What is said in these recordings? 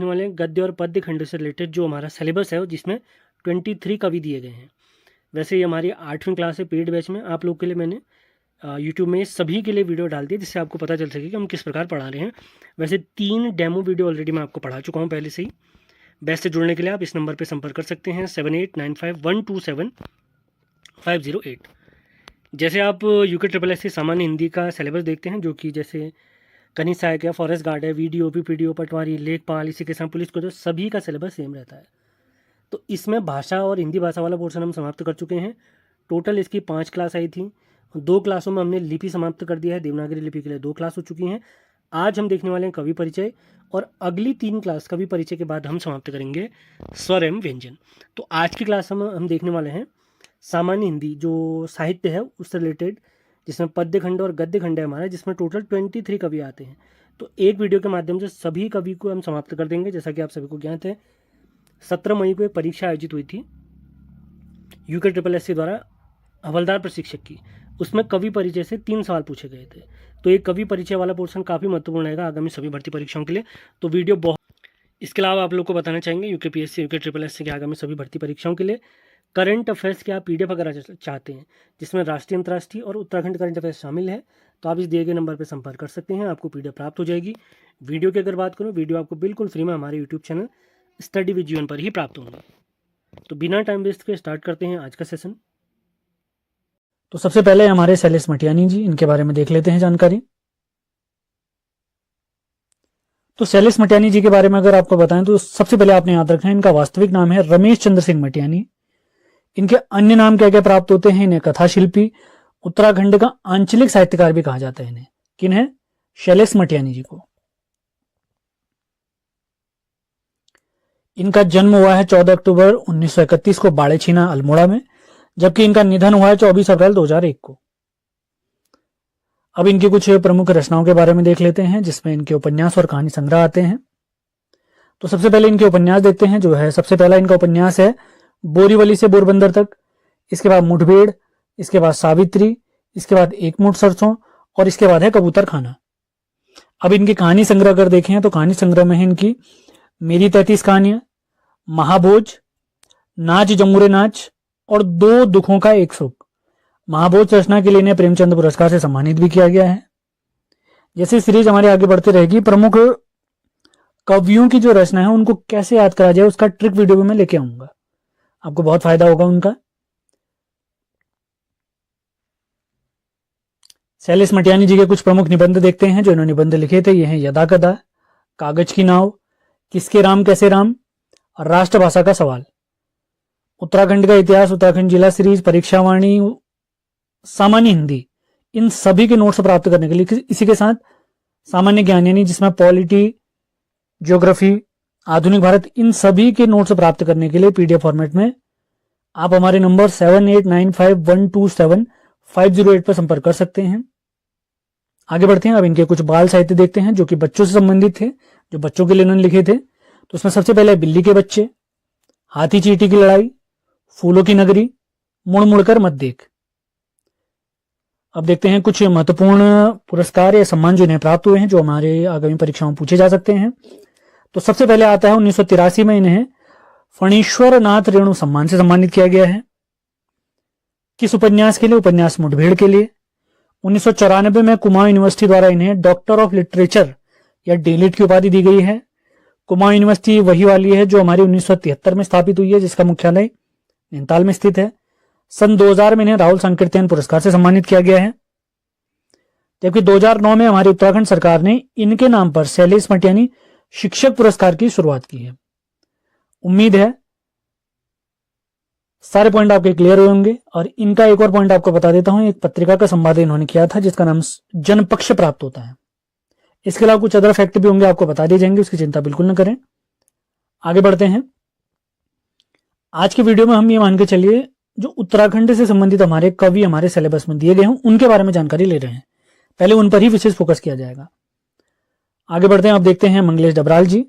वाले गद्य और पद्य खंड से रिलेटेड जो हमारा सिलेबस है जिसमें 23 कवि दिए गए हैं। वैसे ये हमारी 8वीं क्लास है पेड बैच में। आप लोग के लिए मैंने यूट्यूब में सभी के लिए वीडियो डाल दी जिससे आपको पता चल सके कि हम किस प्रकार पढ़ा रहे हैं। वैसे 3 डेमो वीडियो ऑलरेडी मैं आपको पढ़ा चुका हूँ पहले से ही। बैच से जुड़ने के लिए आप इस नंबर पर संपर्क कर सकते हैं 7895127508। जैसे आप यूके ट्रिपल एस सामान्य हिंदी का सिलेबस देखते हैं जो कि जैसे कनिष्ठ सहायक है, फॉरेस्ट गार्ड है, वीडियो, पीडीओ, पटवारी, लेखपाल, इसी के साथ पुलिस को, तो सभी का सिलेबस सेम रहता है। तो इसमें भाषा और हिंदी भाषा वाला पोर्शन हम समाप्त कर चुके हैं। टोटल इसकी 5 क्लास आई थी। 2 क्लासों में हमने लिपि समाप्त कर दिया है। देवनागरी लिपि के लिए 2 क्लास हो चुकी हैं। आज हम देखने वाले हैं कवि परिचय, और अगली 3 क्लास कवि परिचय के बाद हम समाप्त करेंगे स्वर एवं व्यंजन। तो आज की क्लास हम देखने वाले हैं सामान्य हिंदी जो साहित्य है उससे रिलेटेड, जिसमें पद्य खंड और गद्य खंड है हमारा, जिसमें टोटल 23 कवि आते हैं। तो एक वीडियो के माध्यम से सभी कवि को हम समाप्त कर देंगे। जैसा कि आप सभी को ज्ञात है 17 मई को एक परीक्षा आयोजित हुई थी यूके ट्रिपल एस द्वारा हवलदार प्रशिक्षक की। उसमें कवि परिचय से 3 सवाल पूछे गए थे। तो एक कवि परिचय वाला पोर्शन काफ़ी महत्वपूर्ण रहेगा आगामी सभी भर्ती परीक्षाओं के लिए। तो वीडियो बहुत, इसके अलावा आप लोग को बताना चाहेंगे UK PSC, UK triple S के आगामी सभी भर्ती परीक्षाओं के लिए करंट अफेयर्स के आप पीडीएफ अगर चाहते हैं जिसमें राष्ट्रीय, अंतर्राष्ट्रीय और उत्तराखंड करंट अफेयर्स शामिल है, तो आप इस दिए गए नंबर पर संपर्क कर सकते हैं। आपको पीडीएफ प्राप्त हो जाएगी। वीडियो की अगर बात करूँ, वीडियो आपको बिल्कुल फ्री में हमारे यूट्यूब चैनल स्टडी विद जीवन पर ही प्राप्त होंगे। तो बिना टाइम वेस्ट के स्टार्ट करते हैं आज का सेशन। तो सबसे पहले हमारे शैलेश मटियानी जी, इनके बारे में देख लेते हैं जानकारी। तो शैलेश मटियानी जी के बारे में अगर आपको बताएं तो सबसे पहले आपने याद रखना है इनका वास्तविक नाम है रमेश चंद्र सिंह मटियानी। इनके अन्य नाम क्या क्या प्राप्त होते हैं? इन्हें कथा शिल्पी, उत्तराखंड का आंचलिक साहित्यकार भी कहा जाता है। इन्हें किन है? शैलेश मटियानी जी को। इनका जन्म हुआ है 14 अक्टूबर 1931 को बाड़ेछीना अल्मोड़ा में, जबकि इनका निधन हुआ है 24 अप्रैल 2001 को। अब इनकी कुछ प्रमुख रचनाओं के बारे में देख लेते हैं जिसमें इनके उपन्यास और कहानी संग्रह आते हैं। तो सबसे पहले इनके उपन्यास देखते हैं। जो है सबसे पहला इनका उपन्यास है बोरीवली से पोरबंदर तक, इसके बाद मुठभेड़, इसके बाद सावित्री, इसके बाद एक मुठ सरसों, और इसके बाद है कबूतर खाना। अब इनकी कहानी संग्रह अगर देखें तो कहानी संग्रह में है इनकी मेरी 33 कहानियां, महाभोज, नाच जमुरे नाच और 2 दुखों का एक सुख। महाभोज रचना के लिए इन्हें प्रेमचंद पुरस्कार से सम्मानित भी किया गया है। जैसे सीरीज हमारी आगे बढ़ती रहेगी, प्रमुख कवियों की जो रचना है उनको कैसे याद करा जाए उसका ट्रिक वीडियो में मैं लेके आऊंगा, आपको बहुत फायदा होगा उनका। शैलेश मटियानी जी के कुछ प्रमुख निबंध देखते हैं जो इन्होंने निबंध लिखे थे। ये हैं यदा कदा, कागज की नाव, किसके राम कैसे राम, राष्ट्रभाषा का सवाल, उत्तराखंड का इतिहास, उत्तराखंड जिला सीरीज, परीक्षावाणी, सामान्य हिंदी। इन सभी के नोट्स प्राप्त करने के लिए इसी के साथ सामान्य ज्ञान यानी जिसमें पॉलिटी, ज्योग्राफी, आधुनिक भारत, इन सभी के नोट्स प्राप्त करने के लिए पीडीएफ फॉर्मेट में आप हमारे नंबर 7895127508 पर संपर्क कर सकते हैं। आगे बढ़ते हैं। अब इनके कुछ बाल साहित्य देखते हैं जो कि बच्चों से संबंधित थे, जो बच्चों के लिए इन्होंने लिखे थे। तो उसमें सबसे पहले बिल्ली के बच्चे, हाथी चींटी की लड़ाई, फूलों की नगरी, मुड़ मुड़कर मत देख। अब देखते हैं कुछ महत्वपूर्ण पुरस्कार या सम्मान जो इन्हें प्राप्त हुए हैं जो हमारे आगामी परीक्षाओं में पूछे जा सकते हैं। तो सबसे पहले आता है 1983 में इन्हें फणीश्वर नाथ रेणु सम्मान से सम्मानित किया गया है। किस उपन्यास के लिए? उपन्यास मुठभेड़ के लिए। 1994 में कुमाऊं यूनिवर्सिटी द्वारा इन्हें डॉक्टर ऑफ लिटरेचर या डीलिट की उपाधि दी गई है। कुमाऊं यूनिवर्सिटी वही वाली है जो हमारी 1973 में स्थापित हुई है, जिसका मुख्यालय नैनीताल में स्थित है। सन 2000 में इन्हें राहुल संकीर्तन पुरस्कार से सम्मानित किया गया है। जबकि 2009 में हमारी उत्तराखंड सरकार ने इनके नाम पर शैलेश मटियानी शिक्षक पुरस्कार की शुरुआत की है। उम्मीद है सारे पॉइंट आपके क्लियर हुए होंगे। और इनका एक और पॉइंट आपको बता देता हूं, एक पत्रिका का संपादन इन्होंने किया था जिसका नाम जनपक्ष प्राप्त होता है। इसके अलावा कुछ अदर फैक्ट भी होंगे, आपको बता दिए जाएंगे, उसकी चिंता बिल्कुल न करें। आगे बढ़ते हैं। आज के वीडियो में हम ये मान के चलिए जो उत्तराखंड से संबंधित हमारे कवि हमारे सिलेबस में दिए गए हैं उनके बारे में जानकारी ले रहे हैं। पहले उन पर ही विशेष फोकस किया जाएगा। आगे बढ़ते हैं। आप देखते हैं मंगलेश डबराल जी।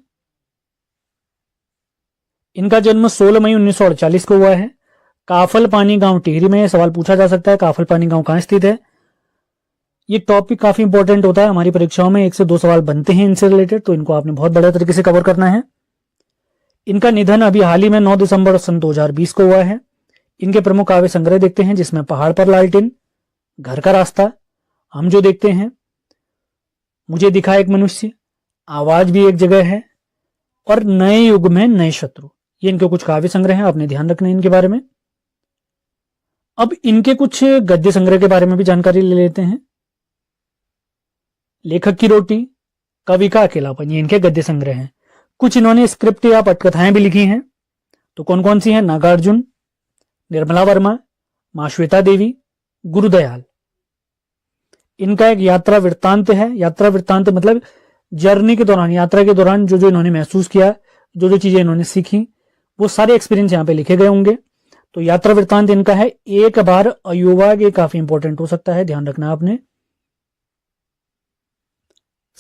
इनका जन्म 16 मई 1948 को हुआ है। काफल पानी गांव टिहरी में। सवाल पूछा जा सकता है काफल पानी गांव कहां स्थित है। ये टॉपिक काफी इंपॉर्टेंट होता है हमारी परीक्षाओं में, 1 से 2 सवाल बनते हैं इनसे रिलेटेड, तो इनको आपने बहुत बड़े तरीके से कवर करना है। इनका निधन अभी हाल ही में 9 दिसंबर सन 2020 को हुआ है। इनके प्रमुख काव्य संग्रह देखते हैं, जिसमें पहाड़ पर लालटेन, घर का रास्ता, हम जो देखते हैं, मुझे दिखा एक मनुष्य, आवाज भी एक जगह है और नए युग में नए शत्रु, ये इनके कुछ काव्य संग्रह हैं। आपने ध्यान रखना है इनके बारे में। अब इनके कुछ गद्य संग्रह के बारे में भी जानकारी ले लेते हैं। लेखक की रोटी, कवि का अकेलापन, ये इनके गद्य संग्रह हैं। कुछ इन्होंने स्क्रिप्ट या पटकथाएं भी लिखी हैं। तो कौन कौन सी हैं? नागार्जुन, निर्मला वर्मा, मां श्वेता देवी, गुरुदयाल। इनका एक यात्रा वृत्तांत है। यात्रा वृत्तांत मतलब जर्नी के दौरान, यात्रा के दौरान जो जो इन्होंने महसूस किया, जो जो चीजें इन्होंने सीखी, वो सारे एक्सपीरियंस यहाँ पे लिखे गए होंगे। तो यात्रा वृत्तांत इनका है। एक बार अयुवा, ये काफी इंपॉर्टेंट हो सकता है, ध्यान रखना आपने।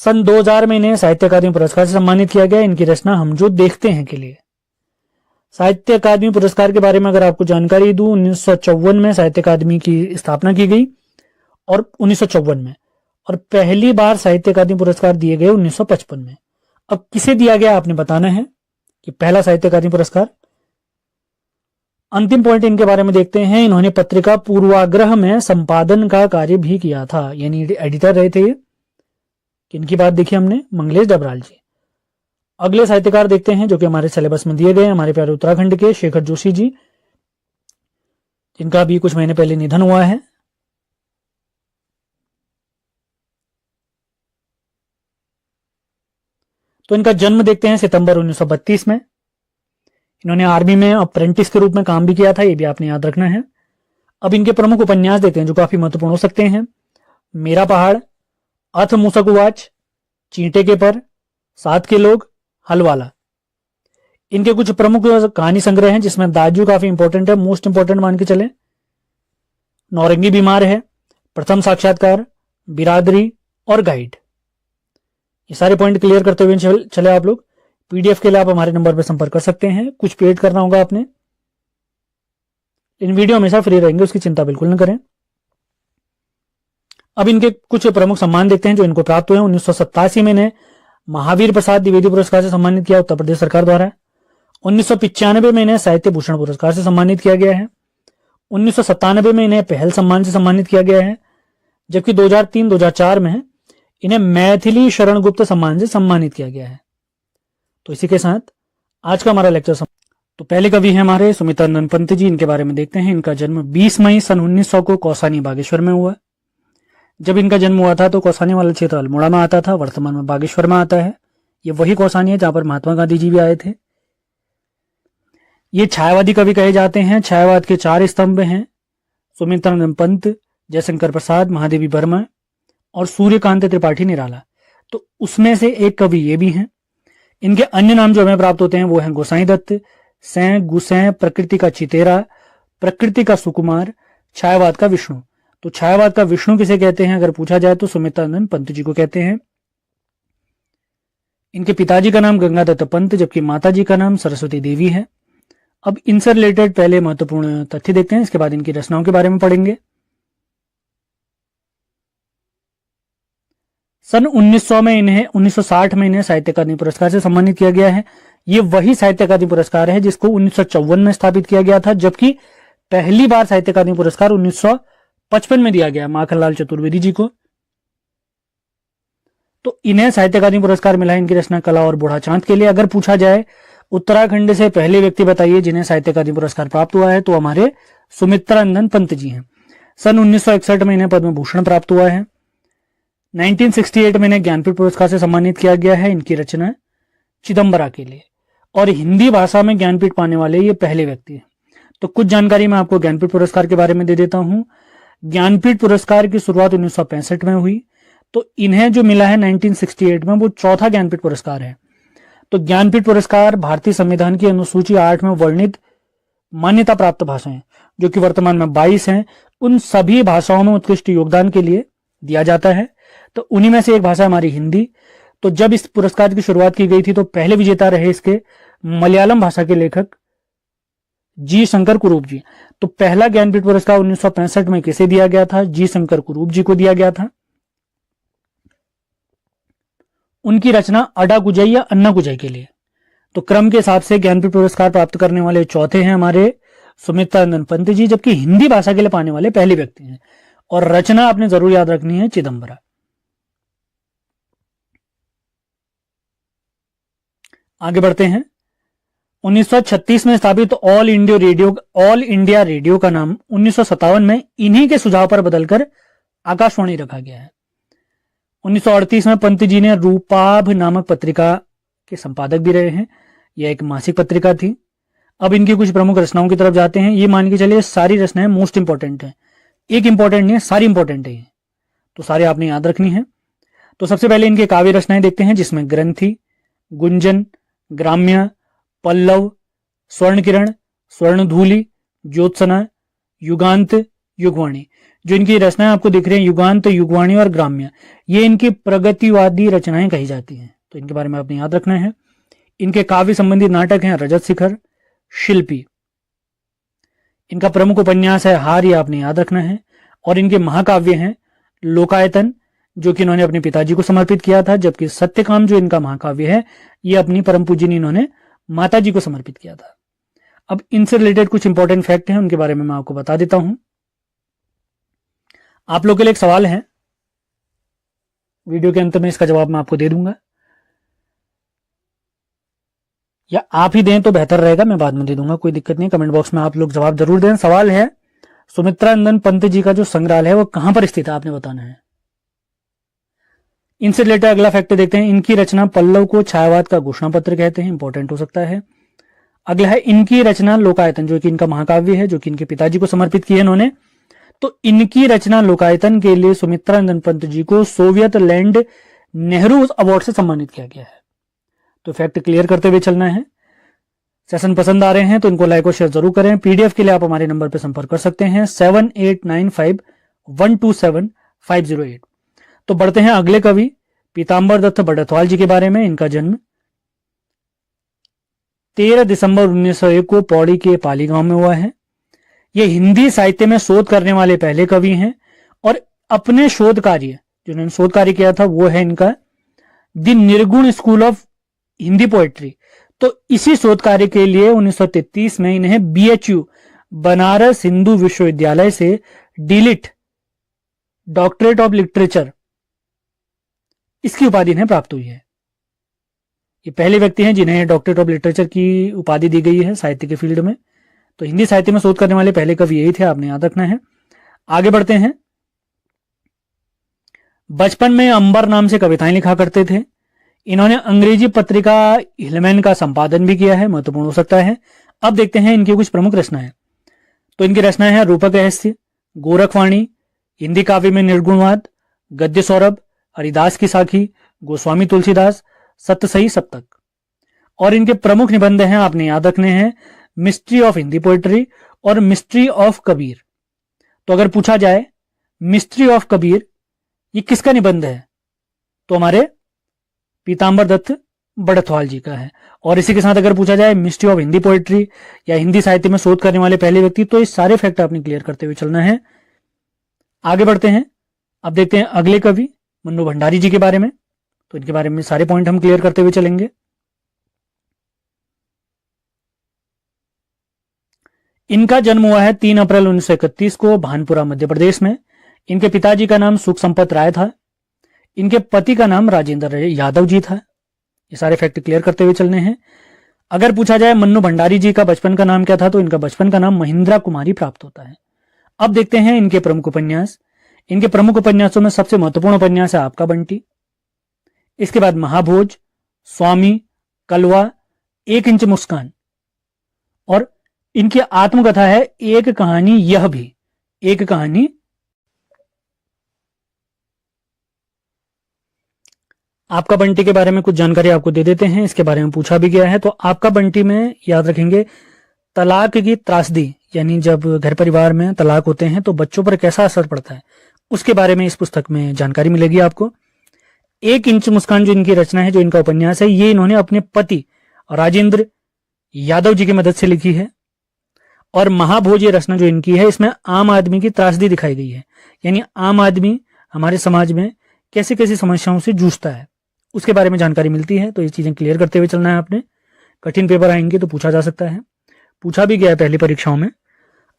सन 2000 में इन्हें साहित्य अकादमी पुरस्कार से सम्मानित किया गया। इनकी रचना हम जो देखते हैं के लिए। साहित्य अकादमी पुरस्कार के बारे में अगर आपको जानकारी दूं, 1954 में साहित्य अकादमी की स्थापना की गई और 1954 में, और पहली बार साहित्य अकादमी पुरस्कार दिए गए 1955 में। अब किसे दिया गया आपने बताना है कि पहला साहित्य अकादमी पुरस्कार। अंतिम पॉइंट इनके बारे में देखते हैं। इन्होंने पत्रिका पूर्वाग्रह में संपादन का कार्य भी किया था, यानी एडिटर रहे थे। किनकी बात देखी हमने? मंगलेश डबराल जी। अगले साहित्यकार देखते हैं जो कि हमारे सिलेबस में दिए गए, हमारे प्यारे उत्तराखंड के शेखर जोशी जी, जिनका भी कुछ महीने पहले निधन हुआ है। तो इनका जन्म देखते हैं सितंबर 1932 में। इन्होंने आर्मी में अप्रेंटिस के रूप में काम भी किया था, ये भी आपने याद रखना है। अब इनके प्रमुख उपन्यास देखते हैं जो काफी महत्वपूर्ण हो सकते हैं। मेरा पहाड़, अथ मूसक उवाच, चींटे के पर, साथ के लोग, हलवाला। इनके कुछ प्रमुख कहानी संग्रह हैं, जिसमें दाजू काफी इंपॉर्टेंट है, मोस्ट इंपॉर्टेंट मान के चले। नौरंगी बीमार है, प्रथम साक्षात्कार, बिरादरी और गाइड। ये सारे पॉइंट क्लियर करते हुए चले आप लोग। पीडीएफ के लिए आप हमारे नंबर पर संपर्क कर सकते हैं। कुछ पेड करना होगा आपने। इन वीडियो हमेशा फ्री रहेंगे, उसकी चिंता बिल्कुल न करें। अब इनके कुछ प्रमुख सम्मान देखते हैं जो इनको प्राप्त हुए हैं। 1987 में इन्हें महावीर प्रसाद द्विवेदी पुरस्कार से सम्मानित किया उत्तर प्रदेश सरकार द्वारा। 1995 में इन्हें साहित्य भूषण पुरस्कार से सम्मानित किया गया है। 1997 में इन्हें पहल सम्मान से सम्मानित किया गया है, जबकि 2003-2004 में इन्हें मैथिली शरण गुप्त सम्मान से सम्मानित किया गया है। तो इसी के साथ आज का हमारा लेक्चर तो पहले कवि है हमारे सुमित्रानंद पंत जी। इनके बारे में देखते हैं। इनका जन्म 20 मई सन 1900 को कौसानी बागेश्वर में हुआ। जब इनका जन्म हुआ था तो कौसानी वाला क्षेत्र अल्मोड़ा में आता था, वर्तमान में बागेश्वर में आता है। ये वही कौसानी है जहां पर महात्मा गांधी जी भी आए थे। ये छायावादी कवि कहे जाते हैं। छायावाद के 4 स्तंभ हैं, सुमित्रानंद पंत, जयशंकर प्रसाद, महादेवी वर्मा और सूर्यकांत त्रिपाठी निराला। तो उसमें से एक कवि ये भी हैं। इनके अन्य नाम जो हमें प्राप्त होते हैं वो हैं गोसाई दत्त, सैं, गुसैं, प्रकृति का चितेरा, प्रकृति का सुकुमार, छायावाद का विष्णु। तो छायावाद का विष्णु किसे कहते हैं अगर पूछा जाए तो सुमित्रानंद पंत जी को कहते हैं। इनके पिताजी का नाम गंगादत्त पंत, जबकि माताजी का नाम सरस्वती देवी है। अब इनसे रिलेटेड पहले महत्वपूर्ण तथ्य देखते हैं, इसके बाद इनकी रचनाओं के बारे में पढ़ेंगे। सन 1960 में इन्हें साहित्य अकादमी पुरस्कार से सम्मानित किया गया है। ये वही साहित्य अकादमी पुरस्कार है जिसको 1954 में स्थापित किया गया था, जबकि पहली बार साहित्य अकादमी पुरस्कार 1955 में दिया गया माखनलाल चतुर्वेदी जी को। तो इन्हें साहित्य अकादमी पुरस्कार मिला है इनकी रचना कला और बूढ़ा चांद के लिए। अगर पूछा जाए उत्तराखंड से पहले व्यक्ति बताइए जिन्हें साहित्य अकादमी पुरस्कार प्राप्त हुआ है, तो हमारे सुमित्रानंद पंत जी हैं। सन 1961 में इन्हें पद्म भूषण प्राप्त हुआ है। 1968 में इन्हें ज्ञानपीठ पुरस्कार से सम्मानित किया गया है इनकी रचना चिदम्बरा के लिए, और हिंदी भाषा में ज्ञानपीठ पाने वाले ये पहले व्यक्ति हैं। तो कुछ जानकारी मैं आपको ज्ञानपीठ पुरस्कार के बारे में दे देता हूं। ज्ञानपीठ पुरस्कार की शुरुआत 1965 में हुई, तो इन्हें जो मिला है 1968 में वो चौथा ज्ञानपीठ पुरस्कार है। तो ज्ञानपीठ पुरस्कार भारतीय संविधान की अनुसूची 8 में वर्णित मान्यता प्राप्त भाषाएं, जो कि वर्तमान में 22 हैं, उन सभी भाषाओं में उत्कृष्ट योगदान के लिए दिया जाता है। तो उन्हीं में से एक भाषा हमारी हिंदी। तो जब इस पुरस्कार की शुरुआत की गई थी तो पहले विजेता रहे इसके मलयालम भाषा के लेखक जी शंकर कुरूप जी। तो पहला ज्ञानपीठ पुरस्कार 1965 में किसे दिया गया था? जी शंकर कुरूप जी को दिया गया था। उनकी रचना अडा गुजई या अन्ना गुजई के लिए। तो क्रम के हिसाब से ज्ञानपीठ पुरस्कार प्राप्त करने वाले चौथे हैं हमारे सुमित्रानंद पंत जी, जबकि हिंदी भाषा के लिए पाने वाले पहले व्यक्ति हैं। और रचना आपने जरूर याद रखनी है, चिदम्बरा। आगे बढ़ते हैं। 1936 में स्थापित ऑल इंडिया रेडियो का नाम 1957 में इन्हीं के सुझाव पर बदलकर आकाशवाणी रखा गया है। 1938 में पंत जी ने रूपाभ नामक पत्रिका के संपादक भी रहे हैं। यह एक मासिक पत्रिका थी। अब इनकी कुछ प्रमुख रचनाओं की तरफ जाते हैं। ये मान के चलिए सारी रचनाएं मोस्ट इंपॉर्टेंट है, एक इंपॉर्टेंट नहीं है, सारी इंपॉर्टेंट है, तो सारे आपने याद रखनी है। तो सबसे पहले इनके काव्य रचनाएं देखते हैं, जिसमें ग्रंथि, गुंजन, ग्राम्य, पल्लव, स्वर्ण किरण, स्वर्णधूलि, ज्योत्सना, युगांत, युगवाणी। जो इनकी रचनाएं आपको दिख रही हैं, युगांत, युगवाणी और ग्राम्य, ये इनकी प्रगतिवादी रचनाएं कही जाती हैं, तो इनके बारे में आपने याद रखना है। इनके काव्य संबंधी नाटक हैं रजत शिखर, शिल्पी। इनका प्रमुख उपन्यास है हार, ये आपने याद रखना है। और इनके महाकाव्य हैं लोकायतन, जो कि इन्होंने अपने पिताजी को समर्पित किया था, जबकि सत्यकाम जो इनका महाकाव्य है, ये अपनी परम पूजनी इन्होंने माता जी को समर्पित किया था। अब इनसे रिलेटेड कुछ इंपॉर्टेंट फैक्ट हैं, उनके बारे में मैं आपको बता देता हूं। आप लोगों के लिए एक सवाल है, वीडियो के अंत में इसका जवाब मैं आपको दे दूंगा, या आप ही दें तो बेहतर रहेगा, मैं बाद में दे दूंगा, कोई दिक्कत नहीं। कमेंट बॉक्स में आप लोग जवाब जरूर दें। सवाल है, सुमित्रानंद पंत जी का जो संग्रहालय है वो कहां पर स्थित है, आपने बताना है। इनसे रिलेटेड अगला फैक्ट देखते हैं। इनकी रचना पल्लव को छायावाद का घोषणा पत्र कहते हैं, इंपॉर्टेंट हो सकता है। अगला है इनकी रचना लोकायतन, जो कि इनका महाकाव्य है, जो कि इनके पिताजी को समर्पित किया इन्होंने। तो इनकी रचना लोकायतन के लिए सुमित्रानंद पंत जी को सोवियत लैंड नेहरू अवार्ड से सम्मानित किया गया है। तो फैक्ट क्लियर करते हुए चलना है। सेशन पसंद आ रहे हैं तो इनको लाइक और शेयर जरूर करें। पीडीएफ के लिए आप हमारे नंबर पर संपर्क कर सकते हैं 7895127508। तो बढ़ते हैं अगले कवि पीताम्बर दत्त बड़थवाल जी के बारे में। इनका जन्म 13 दिसंबर 1901 को पौड़ी के पाली गांव में हुआ है। ये हिंदी साहित्य में शोध करने वाले पहले कवि हैं, और अपने शोध कार्य जो इन्होंने शोध कार्य किया था वो है इनका द निर्गुण स्कूल ऑफ हिंदी पोएट्री। तो इसी शोध कार्य के लिए 1933 में इन्हें BHU बनारस हिंदू विश्वविद्यालय से डीलिट डॉक्टरेट ऑफ लिटरेचर इसकी उपाधि इन्हें प्राप्त हुई है। ये पहले व्यक्ति हैं जिन्हें डॉक्टरेट ऑफ लिटरेचर की उपाधि दी गई है साहित्य के फील्ड में। तो हिंदी साहित्य में शोध करने वाले पहले कवि यही थे, आपने याद रखना है। आगे बढ़ते हैं। बचपन में अंबर नाम से कविताएं लिखा करते थे। इन्होंने अंग्रेजी पत्रिका हिलमैन का संपादन भी किया है, महत्वपूर्ण हो सकता है। अब देखते हैं इनकी कुछ प्रमुख रचनाएं। तो इनकी रचनाएं हैं रूपक रहस्य, गोरखवाणी, हिंदी काव्य में निर्गुणवाद, गद्य सौरभ, हरिदास की साखी, गोस्वामी तुलसीदास, सत्य सही सप्तक। और इनके प्रमुख निबंध हैं, आपने याद रखने हैं, मिस्ट्री ऑफ हिंदी पोएट्री और मिस्ट्री ऑफ कबीर। तो अगर पूछा जाए मिस्ट्री ऑफ कबीर ये किसका निबंध है, तो हमारे पीताम्बर दत्त बड़थवाल जी का है। और इसी के साथ अगर पूछा जाए मिस्ट्री ऑफ हिंदी पोएट्री या हिंदी साहित्य में शोध करने वाले पहले व्यक्ति, तो ये सारे फैक्ट आपने क्लियर करते हुए चलना है। आगे बढ़ते हैं। अब देखते हैं अगले कवि मन्नू भंडारी जी के बारे में। तो इनके बारे में सारे पॉइंट हम क्लियर करते हुए चलेंगे। इनका जन्म हुआ है 3 अप्रैल 1931 को भानपुरा मध्य प्रदेश में। इनके पिताजी का नाम सुख संपत राय था। इनके पति का नाम राजेंद्र यादव जी था। ये सारे फैक्ट क्लियर करते हुए चलने हैं। अगर पूछा जाए मन्नू भंडारी जी का बचपन का नाम क्या था, तो इनका बचपन का नाम महिंद्रा कुमारी प्राप्त होता है। अब देखते हैं इनके प्रमुख उपन्यास। इनके प्रमुख उपन्यासों में सबसे महत्वपूर्ण उपन्यास है आपका बंटी, इसके बाद महाभोज, स्वामी, कलवा, 1 इंच मुस्कान, और इनकी आत्मकथा है एक कहानी यह भी, एक कहानी। आपका बंटी के बारे में कुछ जानकारी आपको दे देते हैं, इसके बारे में पूछा भी गया है। तो आपका बंटी में याद रखेंगे तलाक की त्रासदी, यानी जब घर परिवार में तलाक होते हैं तो बच्चों पर कैसा असर पड़ता है, उसके बारे में इस पुस्तक में जानकारी मिलेगी आपको। 1 इंच मुस्कान जो इनकी रचना है, जो इनका उपन्यास है, ये इन्होंने अपने पति राजेंद्र यादव जी की मदद से लिखी है। और महाभोज ये रचना जो इनकी है, इसमें आम आदमी की त्रासदी दिखाई गई है, यानी आम आदमी हमारे समाज में कैसी कैसी समस्याओं से जूझता है उसके बारे में जानकारी मिलती है। तो ये चीजें क्लियर करते हुए चलना है आपने। कठिन पेपर आएंगे तो पूछा जा सकता है, पूछा भी गया है पहली परीक्षाओं में।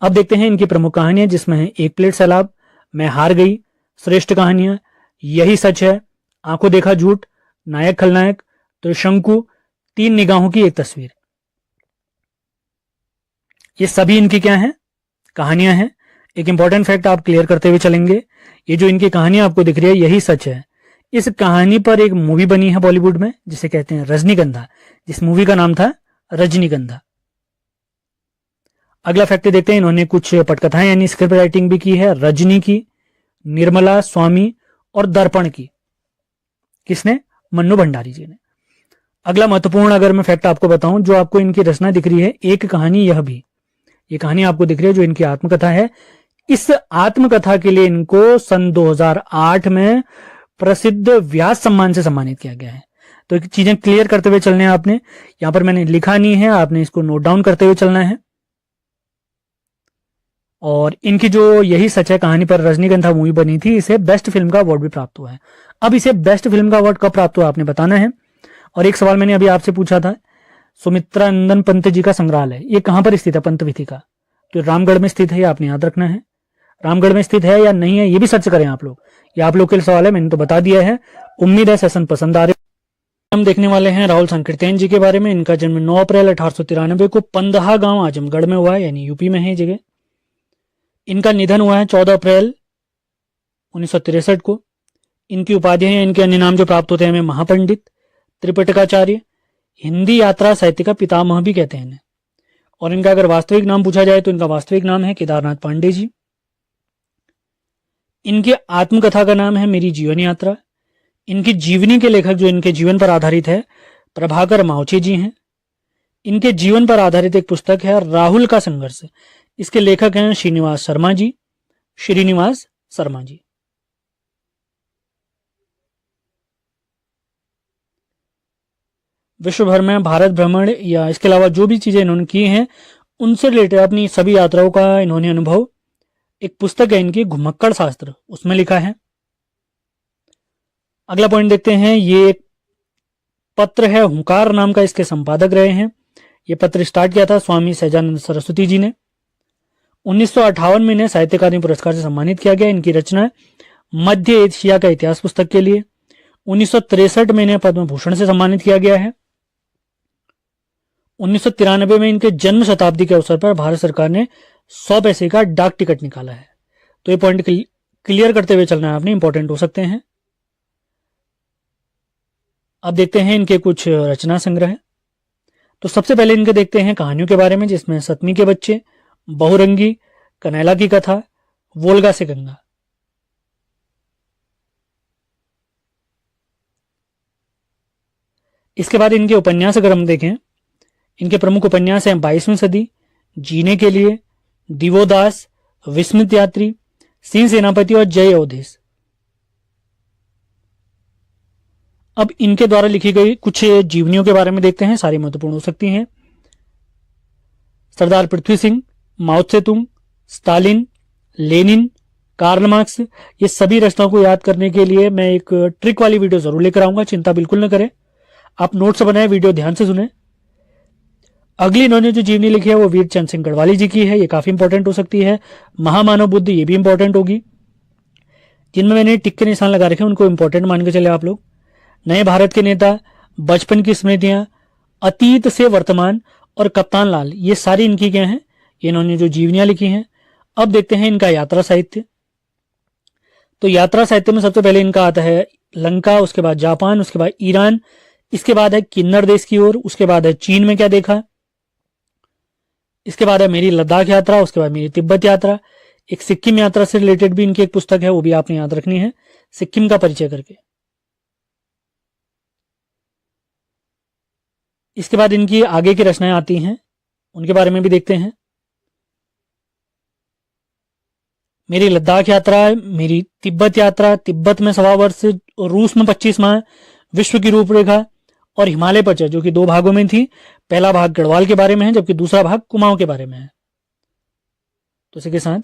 अब देखते हैं इनकी प्रमुख कहानियां, जिसमें है एक प्लेट सैलाब, मैं हार गई, श्रेष्ठ कहानियां, यही सच है, आंखों देखा झूठ, नायक खलनायक, त्रिशंकु, तीन निगाहों की एक तस्वीर। ये सभी इनकी क्या है, कहानियां हैं। एक इंपॉर्टेंट फैक्ट आप क्लियर करते हुए चलेंगे, ये जो इनकी कहानियां आपको दिख रही है यही सच है। इस कहानी पर एक मूवी बनी है बॉलीवुड में जिसे कहते हैं रजनीगंधा, जिस मूवी का नाम था रजनीगंधा। अगला फैक्ट देखते हैं, इन्होंने कुछ पटकथाएं यानी स्क्रिप्ट राइटिंग भी की है, रजनी की, निर्मला, स्वामी और दर्पण की। किसने, मन्नू भंडारी जी ने। अगला महत्वपूर्ण अगर मैं फैक्ट आपको बताऊं, जो आपको इनकी रचना दिख रही है एक कहानी, यह भी, ये कहानी आपको दिख रही है जो इनकी आत्मकथा है। इस आत्मकथा के लिए इनको सन 2008 में प्रसिद्ध व्यास सम्मान से सम्मानित किया गया है। तो चीजें क्लियर करते हुए चलने हैं आपने, यहां पर मैंने लिखा नहीं है, आपने इसको नोट डाउन करते हुए चलना है। और इनकी जो यही सच है कहानी पर रजनीगंधा मूवी बनी थी, इसे बेस्ट फिल्म का अवार्ड भी प्राप्त हुआ है। अब इसे बेस्ट फिल्म का अवार्ड कब प्राप्त हुआ आपने बताना है। और एक सवाल मैंने अभी आपसे पूछा था, सुमित्रा नंदन पंत जी का संग्रहालय ये कहां पर स्थित है, पंतविथि का, तो रामगढ़ में स्थित है, ये आपने याद रखना है। रामगढ़ में स्थित है या नहीं है ये भी सर्च करें आप लोग, ये आप लोग के लिए सवाल है, मैंने तो बता दिया है। उम्मीद है सेशन पसंद आ रहे। हम देखने वाले हैं राहुल संकीर्तन जी के बारे में। इनका जन्म 9 अप्रैल 1893 को पंदहा गांव आजमगढ़ में हुआ है, यानी यूपी में है ये जगह। इनका निधन हुआ है 14 अप्रैल 1963 को। इनकी उपाधियां हैं, इनके अन्य नाम जो प्राप्त होते हैं हमें, महापंडित, त्रिपिटकाचार्य, हिंदी यात्रा साहित्य का पितामह भी कहते हैं इन्हें। और इनका अगर वास्तविक नाम पूछा जाए तो इनका वास्तविक नाम है केदारनाथ पांडे जी। इनकी आत्मकथा का नाम है मेरी जीवन यात्रा। इनकी जीवनी के लेखक जो इनके जीवन पर आधारित है प्रभाकर मावचे जी हैं। इनके जीवन पर आधारित एक पुस्तक है राहुल का संघर्ष, इसके लेखक हैं श्रीनिवास शर्मा जी, श्रीनिवास शर्मा जी। विश्व भर में भारत भ्रमण या इसके अलावा जो भी चीजें इन्होंने की हैं उनसे रिलेटेड अपनी सभी यात्राओं का इन्होंने अनुभव, एक पुस्तक है इनकी घुमक्कड़ शास्त्र, उसमें लिखा है। अगला पॉइंट देखते हैं, ये एक पत्र है, हुंकार नाम का इसके संपादक रहे हैं। ये पत्र स्टार्ट किया था स्वामी सहजानंद सरस्वती जी ने। 1958 में इन्हें साहित्य अकादमी पुरस्कार से सम्मानित किया गया। इनकी रचना मध्य एशिया का इतिहास पुस्तक के लिए। 1963 में इन्हें पद्म भूषण से सम्मानित किया गया है। 1993 में इनके जन्म शताब्दी के अवसर पर भारत सरकार ने 100 पैसे का डाक टिकट निकाला है। तो ये पॉइंट क्लियर करते हुए चलना है आपने, इंपॉर्टेंट हो सकते हैं। अब देखते हैं इनके कुछ रचना संग्रह। तो सबसे पहले इनके देखते हैं कहानियों के बारे में, जिसमें सतमी के बच्चे, बहुरंगी, कनैला की कथा, वोल्गा से गंगा। इसके बाद इनके उपन्यास अगर हम देखें, इनके प्रमुख उपन्यास हैं 22वीं सदी, जीने के लिए, दिवोदास, विस्मित यात्री, सिंह सेनापति और जय अवधेश। अब इनके द्वारा लिखी गई कुछ जीवनियों के बारे में देखते हैं, सारी महत्वपूर्ण हो सकती हैं। सरदार पृथ्वी सिंह, माओ Tse tung, Stalin, Lenin, Karl Marx, ये सभी रचनाओं को याद करने के लिए मैं एक ट्रिक वाली वीडियो जरूर लेकर आऊंगा, चिंता बिल्कुल न करें। आप नोट्स बनाए, वीडियो ध्यान से सुने। अगली इन्होंने जो जीवनी लिखी है वो वीर चंद सिंह गढ़वाली जी की है, ये काफी इंपॉर्टेंट हो सकती है। महामानव बुद्ध, ये भी इंपॉर्टेंट होगी। जिनमें मैंने टिक के निशान लगा रखे हैं उनको इंपॉर्टेंट मान के चले आप लोग। नए भारत के नेता, बचपन की स्मृतियां, अतीत से वर्तमान और कप्तान लाल, ये सारी इनकी क्या हैं, ये इन्होंने जो जीवनियां लिखी हैं। अब देखते हैं इनका यात्रा साहित्य। तो यात्रा साहित्य में सबसे पहले इनका आता है लंका, उसके बाद जापान, उसके बाद ईरान, इसके बाद है किन्नर देश की ओर, उसके बाद है चीन में क्या देखा, इसके बाद है मेरी लद्दाख यात्रा, उसके बाद मेरी तिब्बत यात्रा। एक सिक्किम यात्रा से रिलेटेड भी इनकी एक पुस्तक है, वो भी आपने याद रखनी है, सिक्किम का परिचय करके। इसके बाद इनकी आगे की रचनाएं आती हैं, उनके बारे में भी देखते हैं। मेरी लद्दाख यात्रा, मेरी तिब्बत यात्रा, तिब्बत में 1.25 वर्ष, रूस में 25 माह, विश्व की रूपरेखा और हिमालय पर, जो कि 2 भागों में थी। पहला भाग गढ़वाल के बारे में है, जबकि दूसरा भाग कुमाऊं के बारे में है। तो इसी के साथ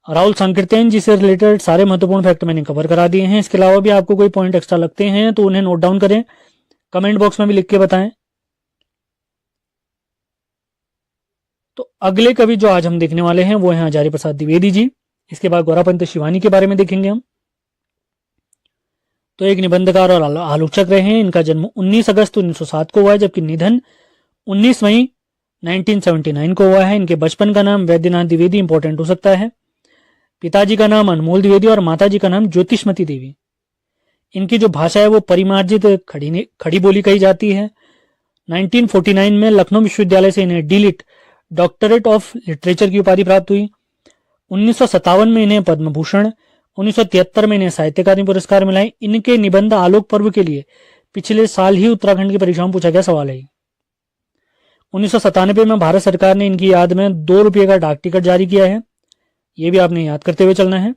राहुल संकीर्तन जी से रिलेटेड सारे महत्वपूर्ण फैक्ट मैंने कवर करा दिए हैं। इसके अलावा भी आपको कोई पॉइंट एक्स्ट्रा लगते हैं तो उन्हें नोट डाउन करें, कमेंट बॉक्स में भी लिख के बताएं। तो अगले कवि जो आज हम देखने वाले हैं वो हैं हजारी प्रसाद द्विवेदी जी। इसके बाद गौरापंत शिवानी के बारे में देखेंगे हम। तो एक निबंधकार और आलोचक रहे हैं। इनका जन्म 19 अगस्त 1907 को हुआ है, जबकि निधन 19 मई 1979 को हुआ है। इनके बचपन का नाम वैद्यनाथ द्विवेदी इंपॉर्टेंट हो सकता है। पिताजी का नाम अनमोल द्विवेदी और माताजी का नाम ज्योतिषमती देवी। इनकी जो भाषा है वो परिमार्जित खड़ी बोली कही जाती है। 1949 में लखनऊ विश्वविद्यालय से इन्हें डीलिट डॉक्टरेट ऑफ लिटरेचर की उपाधि प्राप्त हुई। 1957 में इन्हें पद्म भूषण, 1973 में इन्हें साहित्य अकादमी पुरस्कार मिला है। इनके निबंध आलोक पर्व के लिए पिछले साल ही उत्तराखंड की परीक्षाओं में पूछा गया सवाल है। 1997 में भारत सरकार ने इनकी याद में 2 रुपये का डाक टिकट जारी किया है। ये भी आपने याद करते हुए चलना है।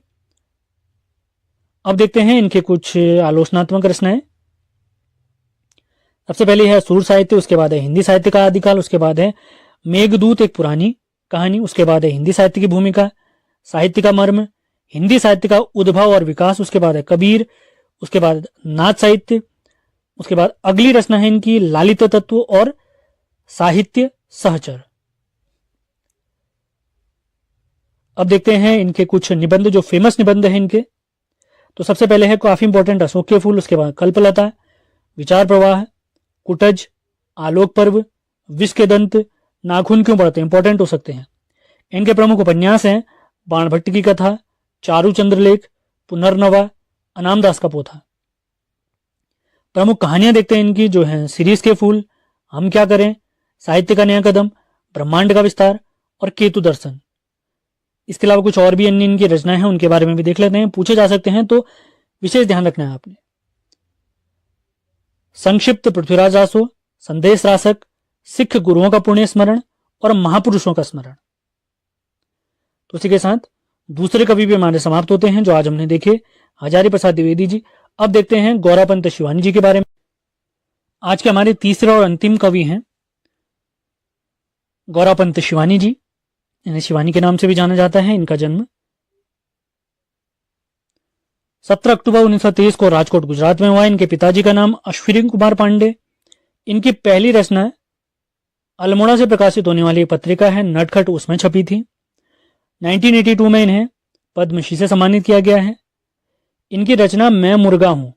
अब देखते हैं इनके कुछ आलोचनात्मक रचनाएं। सबसे पहले है सूर साहित्य, उसके बाद है हिंदी साहित्य का आदिकाल, उसके बाद है मेघदूत एक पुरानी कहानी, उसके बाद है हिंदी साहित्य की भूमिका, साहित्य का मर्म, हिंदी साहित्य का उद्भव और विकास, उसके बाद है कबीर, उसके बाद नाथ साहित्य, उसके बाद अगली रचना है इनकी लालित तत्व और साहित्य सहचर। अब देखते हैं इनके कुछ निबंध जो फेमस निबंध हैं इनके। तो सबसे पहले है काफी इंपॉर्टेंट अशोक के फूल, उसके बाद कल्पलता, विचार प्रवाह, कुटज, आलोक पर्व, विष के दंत, नाखून क्यों पड़ते, इंपॉर्टेंट हो सकते हैं। इनके प्रमुख उपन्यास हैं बाणभट्ट की कथा, चारू चंद्रलेख, पुनर्नवा, अनामदास का पोथा। प्रमुख कहानियां देखते हैं इनकी जो हैं सीरीज के फूल, हम क्या करें, साहित्य का नया कदम, ब्रह्मांड का विस्तार और केतु दर्शन। इसके अलावा कुछ और भी अन्य इनकी रचनाएं हैं, उनके बारे में भी देख लेते हैं। पूछे जा सकते हैं तो विशेष ध्यान रखना है आपने। संक्षिप्त पृथ्वीराज रासो, संदेश रासक, सिख गुरुओं का पुण्य स्मरण और महापुरुषों का स्मरण। तो इसी के साथ दूसरे कवि भी हमारे समाप्त होते हैं जो आज हमने देखे, हजारी प्रसाद द्विवेदी जी। अब देखते हैं गौरापंत शिवानी जी के बारे में। आज के हमारे तीसरे और अंतिम कवि हैं गौरापंत शिवानी जी। इन्हें शिवानी के नाम से भी जाना जाता है। इनका जन्म 17 अक्टूबर 1923 को राजकोट गुजरात में हुआ। इनके पिताजी का नाम अश्विनी कुमार पांडे। इनकी पहली रचना अल्मोड़ा से प्रकाशित होने वाली पत्रिका है नटखट, उसमें छपी थी। 1982 में इन्हें पद्मश्री से सम्मानित किया गया है। इनकी रचना मैं मुर्गा हूं,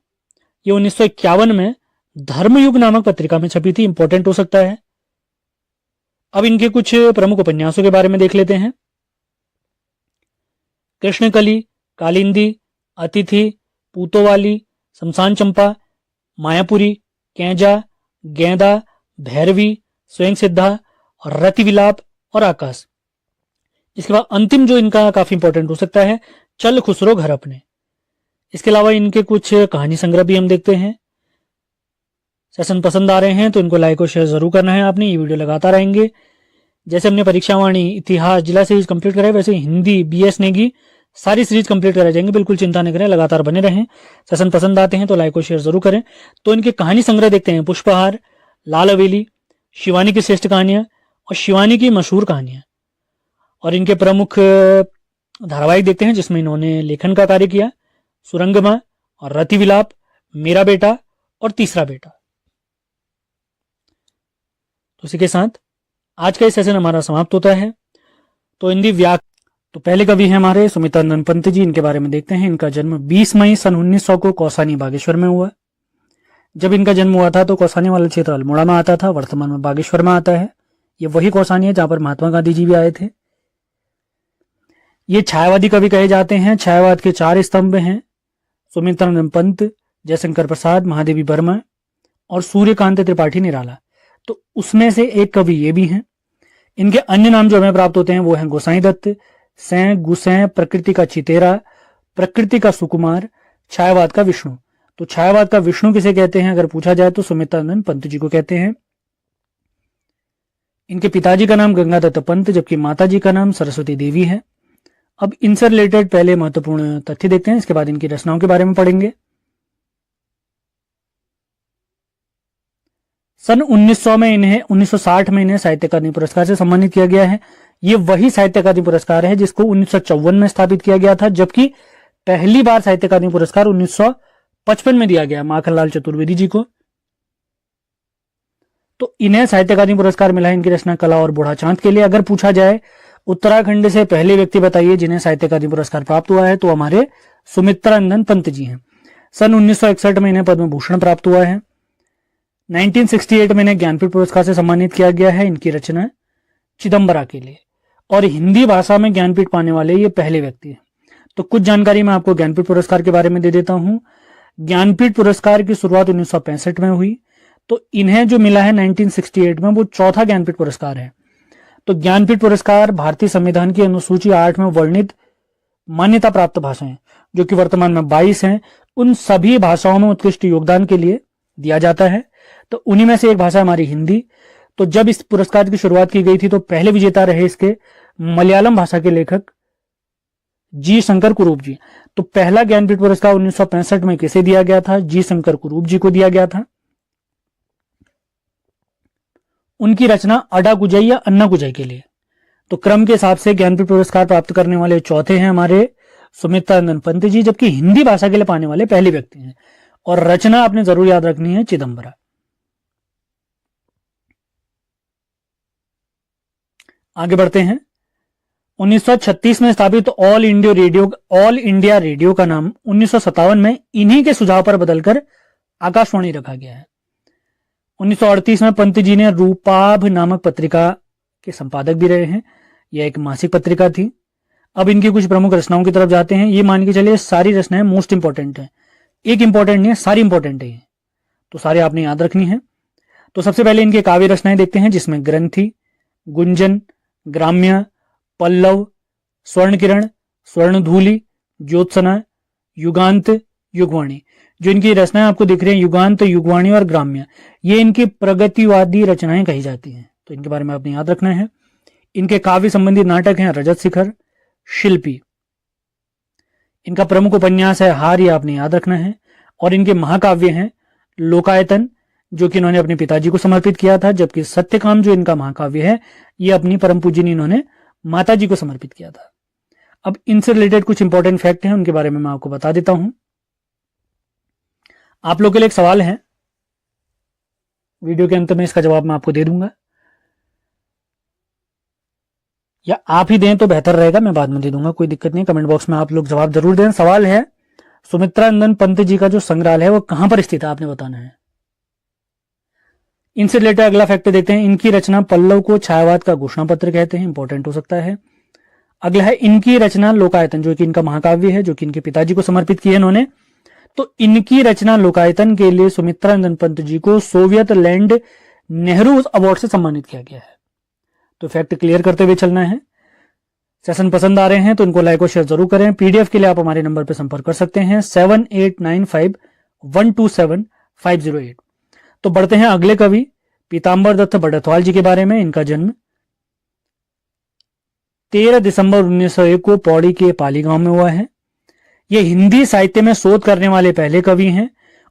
ये 1951 में धर्मयुग नामक पत्रिका में छपी थी, इंपॉर्टेंट हो सकता है। अब इनके कुछ प्रमुख उपन्यासों के बारे में देख लेते हैं। कृष्णकली, कालिंदी, अतिथि, पूतोवाली, शमशान चंपा, मायापुरी, कैंजा, गेंदा, भैरवी, स्वयं सिद्धा, रति विलाप और आकाश। इसके बाद अंतिम जो इनका काफी इंपॉर्टेंट हो सकता है, चल खुसरो घर अपने। इसके अलावा इनके कुछ कहानी संग्रह भी हम देखते हैं। सेशन पसंद आ रहे हैं तो इनको लाइक और शेयर जरूर करना है आपने। ये वीडियो लगातार आएंगे। जैसे हमने परीक्षा वाणी, इतिहास, जिला सीरीज कंप्लीट कराए, वैसे हिंदी, बीएस नेगी सारी सीरीज कंप्लीट कराई जाएंगे। बिल्कुल चिंता न करें, लगातार बने रहें। सेशन पसंद आते हैं तो लाइक और शेयर जरूर करें। तो इनके कहानी संग्रह देखते हैं, पुष्पहार, लाल हवेली, शिवानी की श्रेष्ठ कहानियां और शिवानी की मशहूर कहानियां। और इनके प्रमुख धारावाहिक देखते हैं जिसमें इन्होंने लेखन का कार्य किया, सुरंगमा और रति विलाप, मेरा बेटा और तीसरा बेटा। तो इसी के साथ आज का ये सेशन हमारा समाप्त होता है। तो हिंदी तो पहले कवि हैं हमारे सुमित्रानंद पंत जी। इनके बारे में देखते हैं। इनका जन्म 20 मई सन 1900 को कौसानी बागेश्वर में हुआ। जब इनका जन्म हुआ था तो कौसानी वाला क्षेत्र अल्मोड़ा में आता था, वर्तमान में बागेश्वर में आता है। ये वही कौसानी है जहां पर महात्मा गांधी जी भी आए थे। ये छायावादी कवि कहे जाते हैं। छायावाद के 4 स्तंभ हैं, सुमित्रानंद पंत, जयशंकर प्रसाद, महादेवी वर्मा और सूर्यकांत त्रिपाठी निराला। तो उसमें से एक कवि ये भी हैं। इनके अन्य नाम जो हमें प्राप्त होते हैं वो हैं गोसाई दत्त, सैं, गुसैं, प्रकृति का चितेरा, प्रकृति का सुकुमार, छायावाद का विष्णु। तो छायावाद का विष्णु किसे कहते हैं अगर पूछा जाए तो सुमित्रानंद पंत जी को कहते हैं। इनके पिताजी का नाम गंगादत्त पंत, जबकि माताजी का नाम सरस्वती देवी है। अब इनसे रिलेटेड पहले महत्वपूर्ण तथ्य देखते हैं, इसके बाद इनकी रचनाओं के बारे में पढ़ेंगे। सन 1960 में इन्हें साहित्य अकादमी पुरस्कार से सम्मानित किया गया है। ये वही साहित्य अकादमी पुरस्कार है जिसको 1954 में स्थापित किया गया था, जबकि पहली बार साहित्य अकादमी पुरस्कार 1955 में दिया गया माखनलाल चतुर्वेदी जी को। तो इन्हें साहित्य अकादमी पुरस्कार मिला है इनकी रचना कला और बूढ़ा चांद के लिए। अगर पूछा जाए उत्तराखंड से पहले व्यक्ति बताइए जिन्हें साहित्य अकादमी पुरस्कार प्राप्त हुआ है, तो हमारे सुमित्रानंदन पंत जी हैं। सन 1961 में इन्हें पद्म भूषण प्राप्त हुआ है। 1968 में इन्हें ज्ञानपीठ पुरस्कार से सम्मानित किया गया है इनकी रचना चिदम्बरा के लिए। और हिंदी भाषा में ज्ञानपीठ पाने वाले ये पहले व्यक्ति हैं। तो कुछ जानकारी मैं आपको ज्ञानपीठ पुरस्कार के बारे में दे देता हूं। ज्ञानपीठ पुरस्कार की शुरुआत 1965 में हुई, तो इन्हें जो मिला है 1968 में वो चौथा ज्ञानपीठ पुरस्कार है। तो ज्ञानपीठ पुरस्कार भारतीय संविधान की अनुसूची 8 में वर्णित मान्यता प्राप्त भाषाएं, जो कि वर्तमान में 22 हैं, उन सभी भाषाओं में उत्कृष्ट योगदान के लिए दिया जाता है। तो उन्हीं में से एक भाषा हमारी हिंदी। तो जब इस पुरस्कार की शुरुआत की गई थी तो पहले विजेता रहे इसके मलयालम भाषा के लेखक जी शंकर कुरूप जी। तो पहला ज्ञानपीठ पुरस्कार 1965 में किसे दिया गया था? जी शंकर कुरूप जी को दिया गया था। उनकी रचना अडा गुजई या अन्ना गुजई के लिए। तो क्रम के हिसाब से ज्ञानपीठ पुरस्कार प्राप्त करने वाले चौथे हैं हमारे सुमित्रानंदन पंत जी, जबकि हिंदी भाषा के लिए पाने वाले पहले व्यक्ति हैं। और रचना आपने जरूर याद रखनी है चिदम्बरा। आगे बढ़ते हैं। 1936 में स्थापित ऑल इंडिया रेडियो का नाम 1957 में इन्हीं के सुझाव पर बदलकर आकाशवाणी रखा गया है। 1938 में पंत जी ने रूपाभ नामक पत्रिका के संपादक भी रहे हैं। यह एक मासिक पत्रिका थी। अब इनकी कुछ प्रमुख रचनाओं की तरफ जाते हैं। ये मान के चलिए सारी रचनाएं मोस्ट इंपॉर्टेंट है, एक इंपॉर्टेंट नहीं है, सारी इंपॉर्टेंट है, तो सारे आपने याद रखनी है। तो सबसे पहले इनके काव्य रचनाएं देखते हैं, जिसमें ग्रंथि, गुंजन, ग्राम्य, पल्लव, स्वर्ण किरण, स्वर्णधूलि, ज्योत्सना, युगांत, युगवाणी। जो इनकी रचनाएं आपको दिख रही हैं, युगांत, युगवाणी और ग्राम्य, ये इनकी प्रगतिवादी रचनाएं कही जाती हैं। तो इनके बारे में आपने याद रखना है। इनके काव्य संबंधी नाटक हैं रजत शिखर, शिल्पी। इनका प्रमुख उपन्यास है हार, ये आपने याद रखना है। और इनके महाकाव्य हैं लोकायतन, जो कि इन्होंने अपने पिताजी को समर्पित किया था, जबकि सत्यकाम जो इनका महाकाव्य है ये अपनी परम पूजनी इन्होंने माता जी को समर्पित किया था। अब इनसे रिलेटेड कुछ इंपॉर्टेंट फैक्ट हैं, उनके बारे में मैं आपको बता देता हूं। आप लोगों के लिए एक सवाल है, वीडियो के अंत में इसका जवाब मैं आपको दे दूंगा, या आप ही दें तो बेहतर रहेगा, मैं बाद में दे दूंगा, कोई दिक्कत नहीं। कमेंट बॉक्स में आप लोग जवाब जरूर दें। सवाल है, सुमित्रानंदन पंत जी का जो संग्रहालय है वो कहां पर स्थित है, आपने बताना है। इनसे रिलेटेड अगला फैक्ट देखते हैं। इनकी रचना पल्लव को छायावाद का घोषणा पत्र कहते हैं, इंपॉर्टेंट हो सकता है। अगला है इनकी रचना लोकायतन, जो कि इनका महाकाव्य है, जो कि इनके पिताजी को समर्पित किया इन्होंने। तो इनकी रचना लोकायतन के लिए सुमित्रानंदन पंत जी को सोवियत लैंड नेहरू अवार्ड से सम्मानित किया गया है। तो फैक्ट क्लियर करते हुए चलना है। सेशन पसंद आ रहे हैं तो इनको लाइक और शेयर जरूर करें। पीडीएफ के लिए आप हमारे नंबर पर संपर्क कर सकते हैं 7895127508। तो बढ़ते हैं अगले कवि पीताम्बर दत्त बड़थवाल जी के बारे में। इनका जन्म 13 दिसंबर 1901 को पौड़ी के पाली गांव में हुआ है। ये हिंदी साहित्य में शोध करने वाले पहले कवि हैं।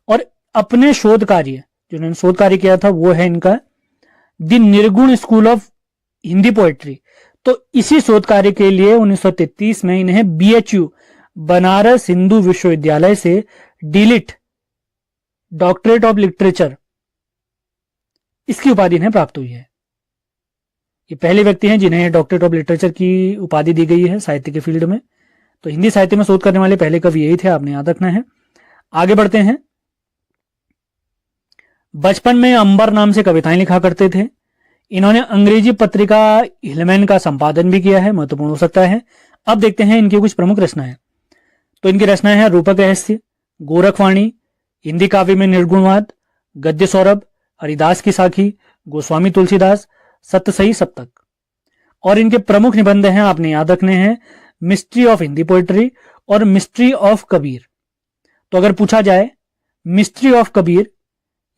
और अपने शोध कार्य, जिन्होंने शोध कार्य किया था, वो है इनका द निर्गुण स्कूल ऑफ हिंदी पोएट्री। तो इसी शोध कार्य के लिए 1933 में इन्हें BHU बनारस हिंदू विश्वविद्यालय से डीलिट डॉक्टरेट ऑफ लिटरेचर इसकी उपाधि इन्हें प्राप्त हुई है। ये पहले व्यक्ति हैं जिन्हें डॉक्टरेट ऑफ लिटरेचर की उपाधि दी गई है साहित्य के फील्ड में। तो हिंदी साहित्य में शोध करने वाले पहले कवि यही थे, आपने याद रखना है। आगे बढ़ते हैं। बचपन में अंबर नाम से कविताएं लिखा करते थे। इन्होंने अंग्रेजी पत्रिका हिलमैन का संपादन भी किया है, महत्वपूर्ण हो सकता है। अब देखते हैं इनकी कुछ प्रमुख रचनाएं। तो इनकी रचनाएं हैं रूपक रहस्य, गोरखवाणी, हिंदी काव्य में निर्गुणवाद, गद्य सौरभ, हरिदास की साखी, गोस्वामी तुलसीदास, सत्य सही सप्तक। और इनके प्रमुख निबंध हैं, आपने याद रखने हैं, मिस्ट्री ऑफ हिंदी पोएट्री और मिस्ट्री ऑफ कबीर। तो अगर पूछा जाए मिस्ट्री ऑफ कबीर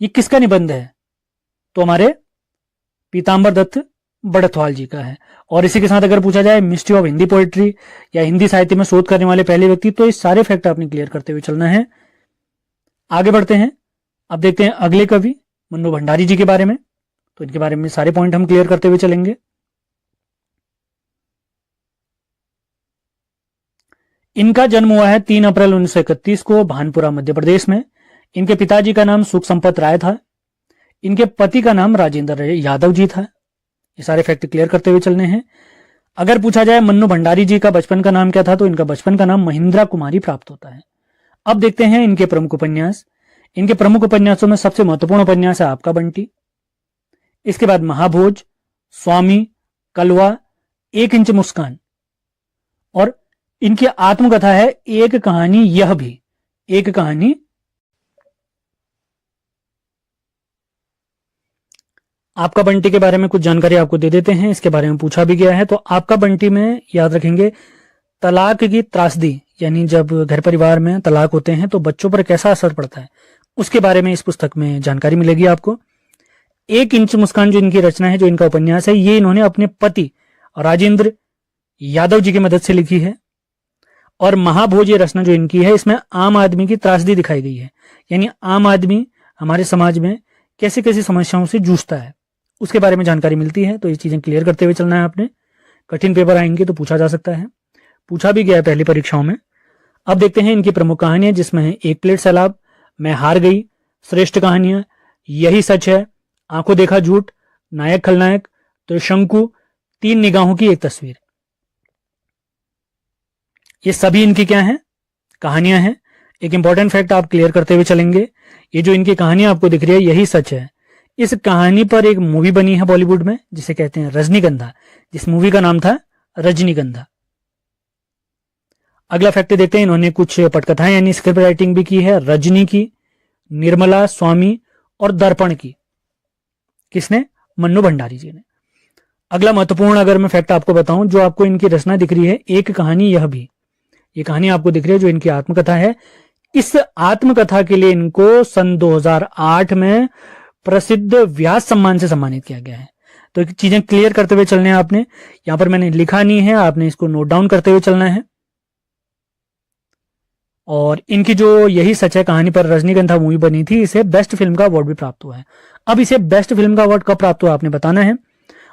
ये किसका निबंध है, तो हमारे पीताम्बर दत्त बड़थवाल जी का है। और इसी के साथ अगर पूछा जाए मिस्ट्री ऑफ हिंदी पोएट्री या हिंदी साहित्य में शोध करने वाले पहले व्यक्ति, तो ये सारे फैक्ट आपने क्लियर करते हुए चलना है। आगे बढ़ते हैं। अब देखते हैं अगले कवि मन्नू भंडारी जी के बारे में। तो इनके बारे में सारे पॉइंट हम क्लियर करते हुए चलेंगे। इनका जन्म हुआ है 3 अप्रैल 1931 को भानपुरा मध्य प्रदेश में। इनके पिताजी का नाम सुख संपत राय था। इनके पति का नाम राजेंद्र यादव जी था। ये सारे फैक्ट क्लियर करते हुए चलने हैं। अगर पूछा जाए मन्नू भंडारी जी का बचपन का नाम क्या था, तो इनका बचपन का नाम महिंद्रा कुमारी प्राप्त होता है। अब देखते हैं इनके प्रमुख उपन्यास। इनके प्रमुख उपन्यासों में सबसे महत्वपूर्ण उपन्यास है आपका बंटी, इसके बाद महाभोज, स्वामी, कलवा, 1 इंच मुस्कान, और इनकी आत्मकथा है एक कहानी यह भी, एक कहानी। आपका बंटी के बारे में कुछ जानकारी आपको दे देते हैं, इसके बारे में पूछा भी गया है। तो आपका बंटी में याद रखेंगे तलाक की त्रासदी, यानी जब घर परिवार में तलाक होते हैं तो बच्चों पर कैसा असर पड़ता है, उसके बारे में इस पुस्तक में जानकारी मिलेगी आपको। 1 इंच मुस्कान जो इनकी रचना है, जो इनका उपन्यास है, ये इन्होंने अपने पति राजेंद्र यादव जी की मदद से लिखी है। और महाभोज ये रचना जो इनकी है, इसमें आम आदमी की त्रासदी दिखाई गई है, यानी आम आदमी हमारे समाज में कैसे कैसे समस्याओं से जूझता है, उसके बारे में जानकारी मिलती है। तो ये चीजें क्लियर करते हुए चलना है आपने। कठिन पेपर आएंगे तो पूछा जा सकता है, पूछा भी गया है पहली परीक्षाओं में। अब देखते हैं इनकी प्रमुख कहानियां, जिसमें है 1 प्लेट सैलाब, मैं हार गई, श्रेष्ठ कहानियां, यही सच है, आंखों देखा झूठ, नायक खलनायक, त्रिशंकु, 3 निगाहों की एक तस्वीर। ये सभी इनकी क्या है, कहानियां हैं। एक इंपॉर्टेंट फैक्ट आप क्लियर करते हुए चलेंगे, ये जो इनकी कहानियां आपको दिख रही है, यही सच है, इस कहानी पर एक मूवी बनी है बॉलीवुड में, जिसे कहते हैं रजनीगंधा, जिस मूवी का नाम था रजनीगंधा। अगला फैक्ट देखते हैं, इन्होंने कुछ पटकथाएं यानी स्क्रिप्ट राइटिंग भी की है, रजनी की, निर्मला, स्वामी और दर्पण की। किसने, मन्नू भंडारी जी ने। अगला महत्वपूर्ण अगर मैं फैक्ट आपको बताऊं, जो आपको इनकी रचना दिख रही है, एक कहानी यह भी, ये कहानी आपको दिख रही है जो इनकी आत्मकथा है। इस आत्मकथा के लिए इनको सन 2008 में प्रसिद्ध व्यास सम्मान से सम्मानित किया गया है। तो चीजें क्लियर करते हुए चलने हैं आपने, यहां पर मैंने लिखा नहीं है, आपने इसको नोट डाउन करते हुए चलना है। और इनकी जो यही सच है कहानी पर रजनीगंधा मूवी बनी थी, इसे बेस्ट फिल्म का अवार्ड भी प्राप्त हुआ है। अब इसे बेस्ट फिल्म का अवार्ड कब प्राप्त हुआ आपने बताना है।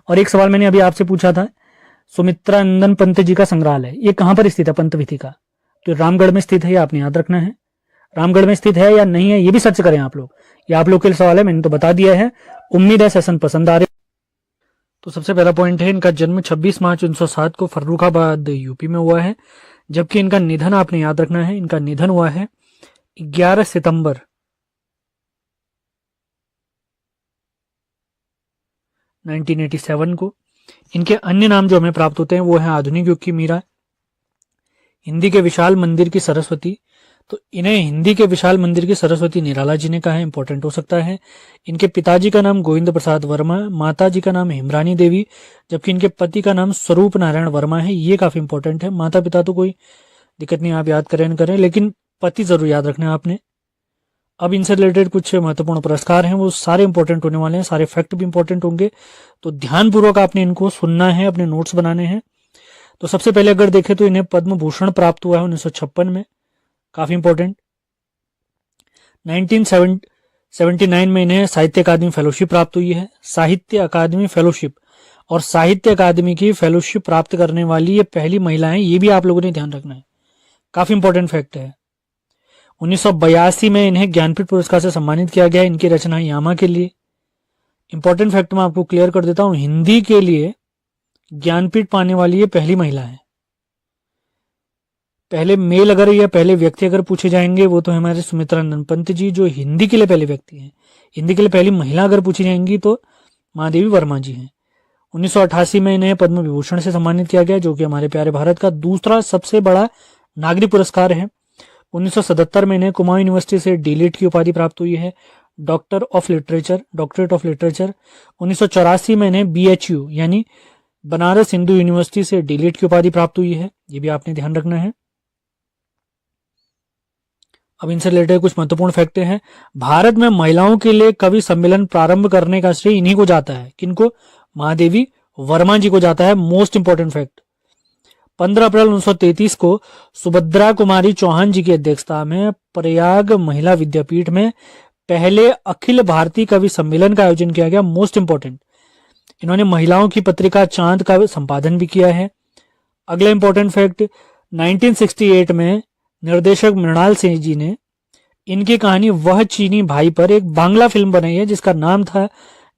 और एक सवाल मैंने अभी आपसे पूछा था, सुमित्रा नंदन पंत जी का संग्रहालय ये कहां पर स्थित है, पंतविथी का, तो रामगढ़ में स्थित है, ये आपने याद रखना है। रामगढ़ में स्थित है या नहीं है, ये भी सर्च करें आप लोग, ये आप लोग के लिए सवाल है, मैंने तो बता दिया है। उम्मीद है सेशन पसंद आ रहे। तो सबसे पहला पॉइंट है, इनका जन्म 26 मार्च 1907 को फर्रुखाबाद यूपी में हुआ है, जबकि इनका निधन आपने याद रखना है, इनका निधन हुआ है 11 सितंबर 1987 को। इनके अन्य नाम जो हमें प्राप्त होते हैं वो है आधुनिक युग की मीरा, हिंदी के विशाल मंदिर की सरस्वती, तो इन्हें हिंदी के विशाल मंदिर की सरस्वती निराला जी ने कहा है, इंपॉर्टेंट हो सकता है। इनके पिताजी का नाम गोविंद प्रसाद वर्मा, माता जी का नाम हेमरानी देवी, जबकि इनके पति का नाम स्वरूप नारायण वर्मा है, ये काफी इंपॉर्टेंट है। माता पिता तो कोई दिक्कत नहीं, आप याद करें न करें, लेकिन पति जरूर याद रखना है आपने। अब इनसे रिलेटेड कुछ महत्वपूर्ण पुरस्कार हैं, वो सारे इंपॉर्टेंट होने वाले हैं, सारे फैक्ट भी इंपॉर्टेंट होंगे, तो ध्यानपूर्वक आपने इनको सुनना है, अपने नोट्स बनाने हैं। तो सबसे पहले अगर देखें तो इन्हें पद्म भूषण प्राप्त हुआ है 1956 में, काफी इंपॉर्टेंट। 1979 में इन्हें साहित्य अकादमी फेलोशिप प्राप्त हुई है, साहित्य अकादमी फेलोशिप, और साहित्य अकादमी की फेलोशिप प्राप्त करने वाली ये पहली महिला है, ये भी आप लोगों ने ध्यान रखना है, काफी इंपॉर्टेंट फैक्ट है। 1982 में इन्हें ज्ञानपीठ पुरस्कार से सम्मानित किया गया, इनकी रचना यामा के लिए। इंपॉर्टेंट फैक्ट मैं आपको क्लियर कर देता हूं, हिंदी के लिए ज्ञानपीठ पाने वाली ये पहली महिला है। पहले मेल अगर या पहले व्यक्ति अगर पूछे जाएंगे वो तो हमारे सुमित्रा नंदन पंत जी, जो हिंदी के लिए पहले व्यक्ति हैं। हिंदी के लिए पहली महिला अगर पूछी जाएंगी तो महादेवी वर्मा जी हैं। 1988 में इन्हें पद्म विभूषण से सम्मानित किया गया, जो कि हमारे प्यारे भारत का दूसरा सबसे बड़ा नागरिक पुरस्कार है। 1977 में इन्हें कुमाऊं यूनिवर्सिटी से डीलिट की उपाधि प्राप्त हुई है, doctor of literature, doctorate of literature. 1984 में इन्हें BHU यानी बनारस हिंदू यूनिवर्सिटी से डीलिट की उपाधि प्राप्त हुई है, ये भी आपने ध्यान रखना है। अब इनसे रिलेटेड कुछ महत्वपूर्ण फैक्ट हैं। भारत में महिलाओं के लिए कवि सम्मेलन प्रारंभ करने का श्रेय इन्हीं को जाता है, किनको, महादेवी वर्मा जी को जाता है। मोस्ट इंपॉर्टेंट फैक्ट, 15 अप्रैल 1933 को सुभद्रा कुमारी चौहान जी की अध्यक्षता में प्रयाग महिला विद्यापीठ में पहले अखिल भारतीय कवि सम्मेलन का आयोजन किया गया। मोस्ट इंपॉर्टेंट, इन्होंने महिलाओं की पत्रिका चांद का संपादन भी किया है। अगला इंपॉर्टेंट फैक्ट, 1968 में निर्देशक मृणाल सिंह जी ने इनकी कहानी वह चीनी भाई पर एक बांग्ला फिल्म बनाई है जिसका नाम था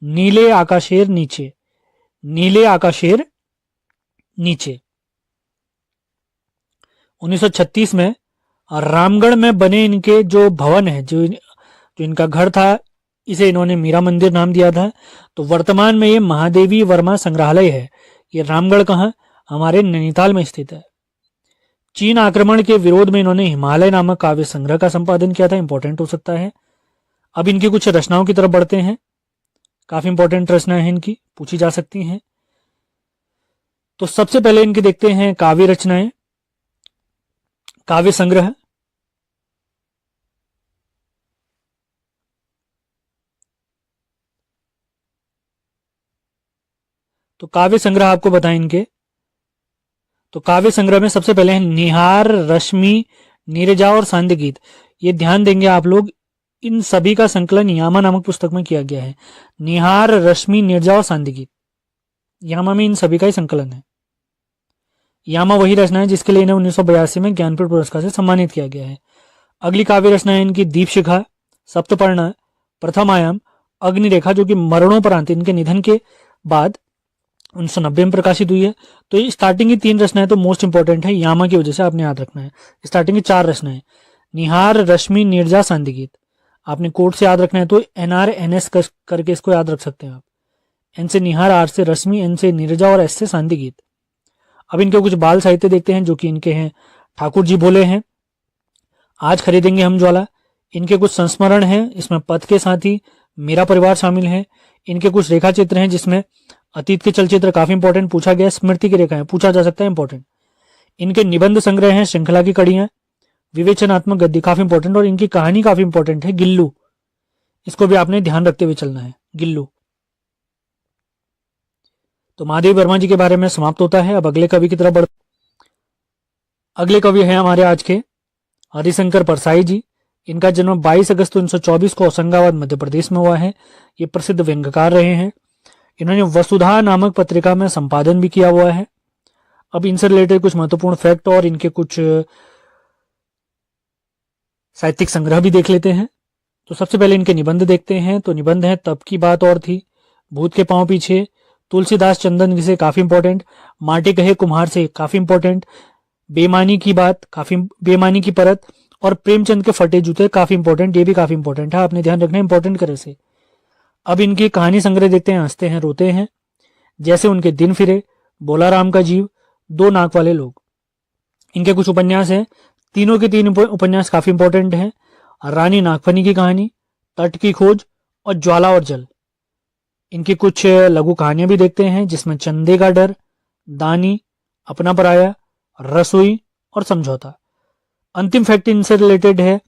नीले आकाशेर नीचे। नीले आकाशेर नीचे 1936 में रामगढ़ में बने इनके जो भवन है, जो इनका घर था, इसे इन्होंने मीरा मंदिर नाम दिया था। तो वर्तमान में ये महादेवी वर्मा संग्रहालय है। ये रामगढ़ कहाँ, हमारे नैनीताल में स्थित है। चीन आक्रमण के विरोध में इन्होंने हिमालय नामक काव्य संग्रह का संपादन किया था, इंपॉर्टेंट हो सकता है। अब इनकी कुछ रचनाओं की तरफ बढ़ते हैं, काफी इंपॉर्टेंट रचना है इनकी, पूछी जा सकती हैं। तो सबसे पहले इनके देखते हैं काव्य रचनाएं, काव्य संग्रह। तो काव्य संग्रह आपको बताएं इनके, तो काव्य संग्रह में सबसे पहले है निहार, रश्मि, नीरजा और सांध्य गीत। ये ध्यान देंगे आप लोग, इन सभी का संकलन यामा नामक पुस्तक में किया गया है। निहार, रश्मि, नीरजा और सांध्य गीत, यामा में इन सभी का ही संकलन है। यामा वही रचना है जिसके लिए इन्हें 1982 में ज्ञानपीठ पुरस्कार से सम्मानित किया गया है। अगली काव्य रचना है इनकी दीपशिखा, सप्तपर्णा, प्रथम आयाम, अग्निरेखा, जो कि मरणोपरांत इनके निधन के बाद 1990 में प्रकाशित हुई है। तो ये स्टार्टिंग की 3 रचनाएं तो मोस्ट इंपॉर्टेंट है, यामा की वजह से आपने याद रखना है। स्टार्टिंग की 4 रचनाएं निहार, रश्मि, नीरजा, सांध्य गीत, आपने कोड से याद रखना है। तो NRNS करके इसको याद रख सकते हैं आप। एन से निहार, आर से रश्मि, एन से नीरजा और एस से सांध्य गीत। अब इनके कुछ बाल साहित्य देखते हैं जो कि इनके हैं ठाकुर जी बोले हैं, आज खरीदेंगे हम ज्वाला। इनके कुछ संस्मरण हैं, इसमें पथ के साथी, मेरा परिवार शामिल है। इनके कुछ रेखा चित्र हैं जिसमें अतीत के चलचित्र, काफी इंपॉर्टेंट पूछा गया, स्मृति की रेखाएं पूछा जा सकता है, इंपॉर्टेंट। इनके निबंध संग्रह हैं श्रृंखला की कड़ियां, विवेचनात्मक गद्य, काफी इंपॉर्टेंट। और इनकी कहानी काफी इंपॉर्टेंट है, गिल्लू, इसको भी आपने ध्यान रखते हुए चलना है, गिल्लू। तो महादेव वर्मा जी के बारे में समाप्त होता है। अब अगले कवि की तरफ बढ़, अगले कवि हैं हमारे आज के हरिशंकर परसाई जी। इनका जन्म 22 अगस्त 1924 को होशंगाबाद मध्य प्रदेश में हुआ है। ये प्रसिद्ध व्यंग्यकार रहे हैं। इन्होंने वसुधा नामक पत्रिका में संपादन भी किया हुआ है। अब इनसे रिलेटेड कुछ महत्वपूर्ण फैक्ट और इनके कुछ साहित्यिक संग्रह भी देख लेते हैं। तो सबसे पहले इनके निबंध देखते हैं। तो निबंध है तब की बात और थी, भूत के पांव पीछे, तुलसीदास चंदन से, काफी इंपॉर्टेंट, माटी कहे कुम्हार से, काफी इंपॉर्टेंट, बेमानी की बात, काफी बेमानी की परत, और प्रेमचंद के फटे जूते, काफी इंपॉर्टेंट, ये भी काफी इंपॉर्टेंट है, आपने ध्यान रखना है इंपॉर्टेंट करे से। अब इनकी कहानी संग्रह देखते हैं, हंसते हैं रोते हैं, जैसे उनके दिन फिरे, बोला राम का जीव, दो नाक वाले लोग। इनके कुछ उपन्यास हैं, तीनों के 3 उपन्यास काफी इंपॉर्टेंट हैं, रानी नागफनी की कहानी, तट की खोज और ज्वाला और जल। इनकी कुछ लघु कहानियां भी देखते हैं जिसमें चंदे का डर, दानी, अपना पराया, रसोई और समझौता। अंतिम फैक्ट इनसे रिलेटेड है,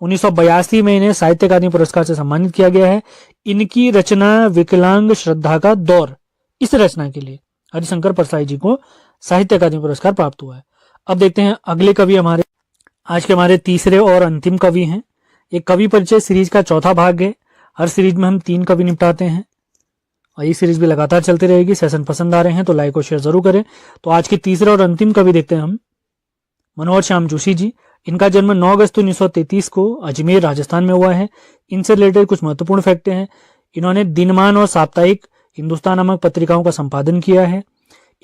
1982 में इन्हें साहित्य अकादमी पुरस्कार से सम्मानित किया गया है। इनकी रचना विकलांग श्रद्धा का दौर, इस रचना के लिए हरिशंकर परसाई जी को साहित्य अकादमी पुरस्कार प्राप्त हुआ है। अब देखते हैं अगले कवि हमारे आज के हमारे तीसरे और अंतिम कवि हैं। ये कवि परिचय सीरीज का चौथा भाग है। हर सीरीज में हम 3 कवि निपटाते हैं और ये सीरीज भी लगातार चलती रहेगी। सेशन पसंद आ रहे हैं तो लाइक और शेयर जरूर करें। तो आज के तीसरे और अंतिम कवि देखते हैं हम मनोहर श्याम जोशी जी। इनका जन्म 9 अगस्त 1933 को अजमेर राजस्थान में हुआ है। इनसे रिलेटेड कुछ महत्वपूर्ण फैक्ट हैं। इन्होंने दिनमान और साप्ताहिक हिंदुस्तान नामक पत्रिकाओं का संपादन किया है।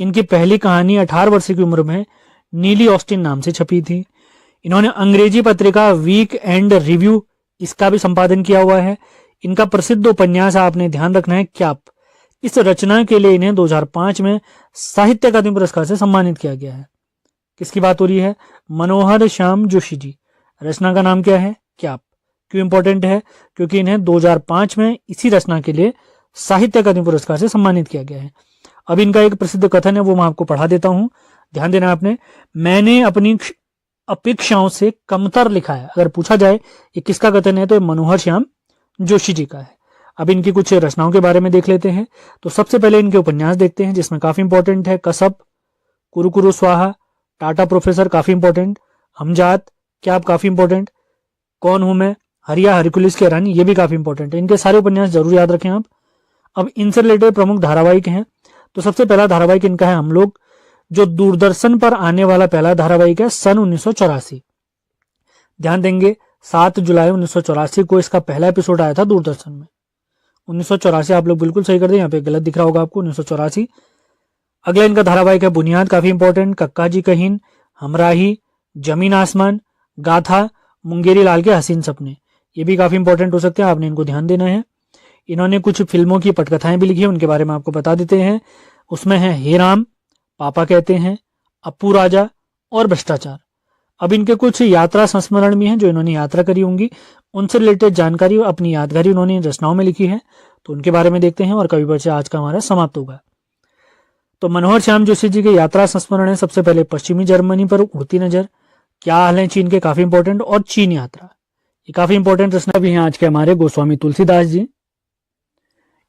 इनकी पहली कहानी 18 वर्ष की उम्र में नीली ऑस्टिन नाम से छपी थी। इन्होंने अंग्रेजी पत्रिका वीक एंड रिव्यू, इसका भी संपादन किया हुआ है। इनका प्रसिद्ध उपन्यास आपने ध्यान रखना है क्याप। इस रचना के लिए इन्हें 2005 में साहित्य अकादमी पुरस्कार से सम्मानित किया गया है। किसकी बात हो रही है? मनोहर श्याम जोशी जी। रचना का नाम क्या है? क्याप। क्यों इंपॉर्टेंट है? क्योंकि इन्हें 2005 में इसी रचना के लिए साहित्य अकादमी पुरस्कार से सम्मानित किया गया है। अब इनका एक प्रसिद्ध कथन है, वो मैं आपको पढ़ा देता हूं, ध्यान देना आपने। मैंने अपनी अपेक्षाओं से कमतर लिखा है। अगर पूछा जाए ये किसका कथन है तो मनोहर श्याम जोशी जी का है। अब इनकी कुछ रचनाओं के बारे में देख लेते हैं। तो सबसे पहले इनके उपन्यास देखते हैं जिसमें काफी इंपॉर्टेंट है कसब, कुरुकुरु स्वाहा, टाटा प्रोफेसर काफी इंपॉर्टेंट, हमजात, क्याप काफी इंपॉर्टेंट, कौन हूं मैं, हरिया हरकुलिस की रानी, ये भी काफी इंपॉर्टेंट है। इनके सारे उपन्यास जरूर याद रखें आप। अब इनसे रिलेटेड प्रमुख धारावाहिक हैं। तो सबसे पहला धारावाहिक इनका है हम लोग, जो दूरदर्शन पर आने वाला पहला धारावाहिक है सन 1984। ध्यान देंगे 7 जुलाई 1984 को इसका पहला एपिसोड आया था दूरदर्शन में। 1984 आप लोग बिल्कुल सही कर दें, यहाँ पे गलत दिख रहा होगा आपको, 1984। अगला इनका धारावाहिक है बुनियाद, काफी इंपॉर्टेंट। कक्का जी कहीन, हमराही, जमीन आसमान, गाथा, मुंगेरी लाल के हसीन सपने, ये भी काफी इंपॉर्टेंट हो सकते हैं, आपने इनको ध्यान देना है। इन्होंने कुछ फिल्मों की पटकथाएं भी लिखी है, उनके बारे में आपको बता देते हैं। उसमें है हे राम, पापा कहते हैं, अप्पू राजा और भ्रष्टाचार। अब इनके कुछ यात्रा संस्मरण भी हैं, जो इन्होंने यात्रा करी होंगी, उनसे रिलेटेड जानकारी अपनी यादगारी उन्होंने रचनाओं में लिखी है, तो उनके बारे में देखते हैं और कवि परिचय आज का हमारा समाप्त होगा। तो मनोहर श्याम जोशी जी के यात्रा संस्मरण है। सबसे पहले पश्चिमी जर्मनी पर उड़ती नजर, क्या हाल है चीन के, काफी इंपॉर्टेंट, और चीन यात्रा, ये काफी इंपॉर्टेंट रचना भी है आज के हमारे गोस्वामी तुलसीदास जी।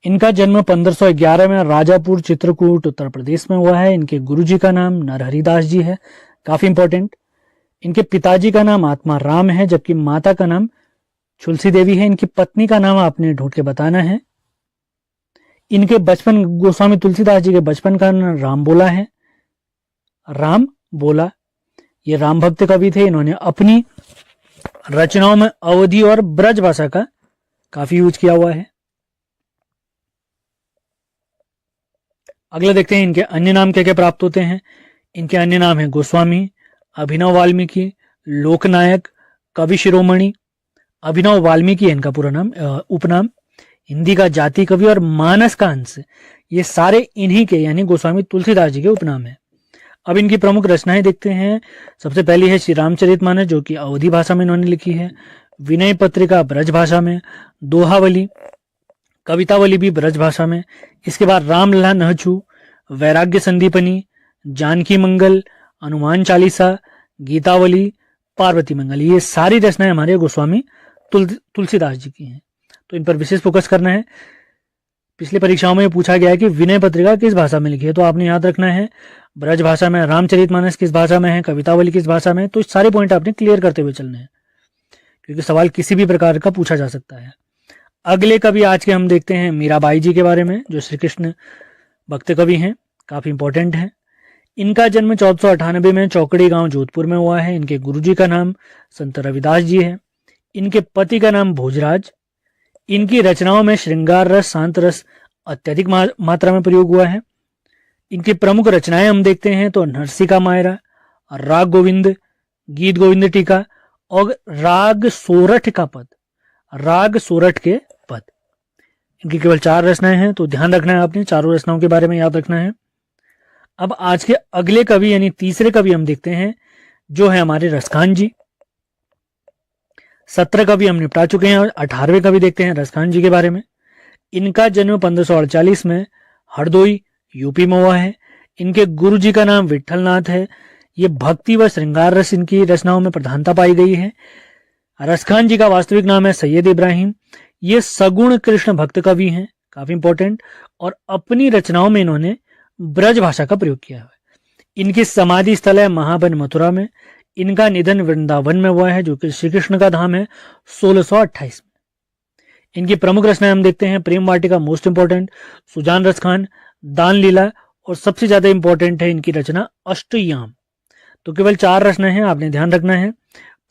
इनका जन्म 1511 में राजापुर चित्रकूट उत्तर प्रदेश में हुआ है। इनके गुरुजी का नाम नरहरिदास जी है, काफी इंपॉर्टेंट। इनके पिताजी का नाम आत्मा राम है, जबकि माता का नाम तुलसी देवी है। इनकी पत्नी का नाम आपने ढूंढ के बताना है। इनके बचपन, गोस्वामी तुलसीदास जी के बचपन का नाम राम बोला है, राम बोला। ये राम भक्त कवि थे। इन्होंने अपनी रचनाओं में अवधी और ब्रज भाषा का काफी यूज किया हुआ है। अगला देखते हैं इनके अन्य नाम क्या क्या प्राप्त होते हैं। इनके अन्य नाम है गोस्वामी, अभिनव वाल्मीकि, लोकनायक, कवि शिरोमणि। अभिनव वाल्मीकि है इनका पूरा नाम, उपनाम। हिंदी का जाति कवि और मानस का अंश, ये सारे इन्हीं के यानी गोस्वामी तुलसीदास जी के उपनाम है। अब इनकी प्रमुख रचनाएं देखते हैं। सबसे पहली है श्री रामचरितमानस, जो कि अवधी भाषा में इन्होंने लिखी है। विनय पत्रिका ब्रज भाषा में, दोहावली, कवितावली भी ब्रज भाषा में। इसके बाद रामलला नहचू, वैराग्य संदीपनी, जानकी मंगल, हनुमान चालीसा, गीतावली, पार्वती मंगल, ये सारी रचनाएं हमारे गोस्वामी तुलसीदास जी की हैं, तो इन पर विशेष फोकस करना है। पिछली परीक्षाओं में पूछा गया है कि विनय पत्रिका किस भाषा में लिखी है, तो आपने याद रखना है ब्रज भाषा में, रामचरितमानस किस भाषा में है, कवितावली किस भाषा में, तो सारे पॉइंट आपने क्लियर करते हुए चलने हैं, क्योंकि सवाल किसी भी प्रकार का पूछा जा सकता है। अगले कवि आज के हम देखते हैं मीराबाई जी के बारे में, जो श्री कृष्ण भक्त कवि हैं, काफी इंपॉर्टेंट है। इनका जन्म 1498 में चौकड़ी गांव जोधपुर में हुआ है। इनके गुरुजी का नाम संत रविदास जी है। इनके पति का नाम भोजराज। इनकी रचनाओं में श्रृंगार रस, शांत रस अत्यधिक मात्रा में प्रयोग हुआ है। इनकी प्रमुख रचनाएं हम देखते हैं तो नरसिका मायरा, राग गोविंद, गीत गोविंद टीका और राग सोरठ का पद, राग सोरठ के पद। इनकी केवल 4 रचनाएं हैं, तो ध्यान रखना है आपने, चारों रचनाओं के बारे में याद रखना है। अब आज के अगले कवि यानी तीसरे कवि हम देखते हैं, जो है हमारे रसखान जी। 17 कवि हम निपटा चुके हैं और 18वें कवि देखते हैं रसखान जी के बारे में। इनका जन्म 1548 में हरदोई यूपी में हुआ है। इनके गुरु जी का नाम विठलनाथ है। ये भक्ति व श्रृंगार रस इनकी रचनाओं में प्रधानता पाई गई है। रसखान जी का वास्तविक नाम है सैयद इब्राहिम। ये सगुण कृष्ण भक्त कवि हैं, काफी इंपॉर्टेंट, और अपनी रचनाओं में इन्होंने ब्रज भाषा का प्रयोग किया है। इनकी समाधि स्थल है महाबन मथुरा में। इनका निधन वृंदावन में हुआ है, जो कि श्री कृष्ण का धाम है, 1628 में। इनकी प्रमुख रचनाएं हम देखते हैं प्रेम वाटिका मोस्ट इंपॉर्टेंट, सुजान रसखान, दान लीला, और सबसे ज्यादा इंपॉर्टेंट है इनकी रचना अष्टयाम। तो केवल 4 रचनाएं हैं, आपने ध्यान रखना है,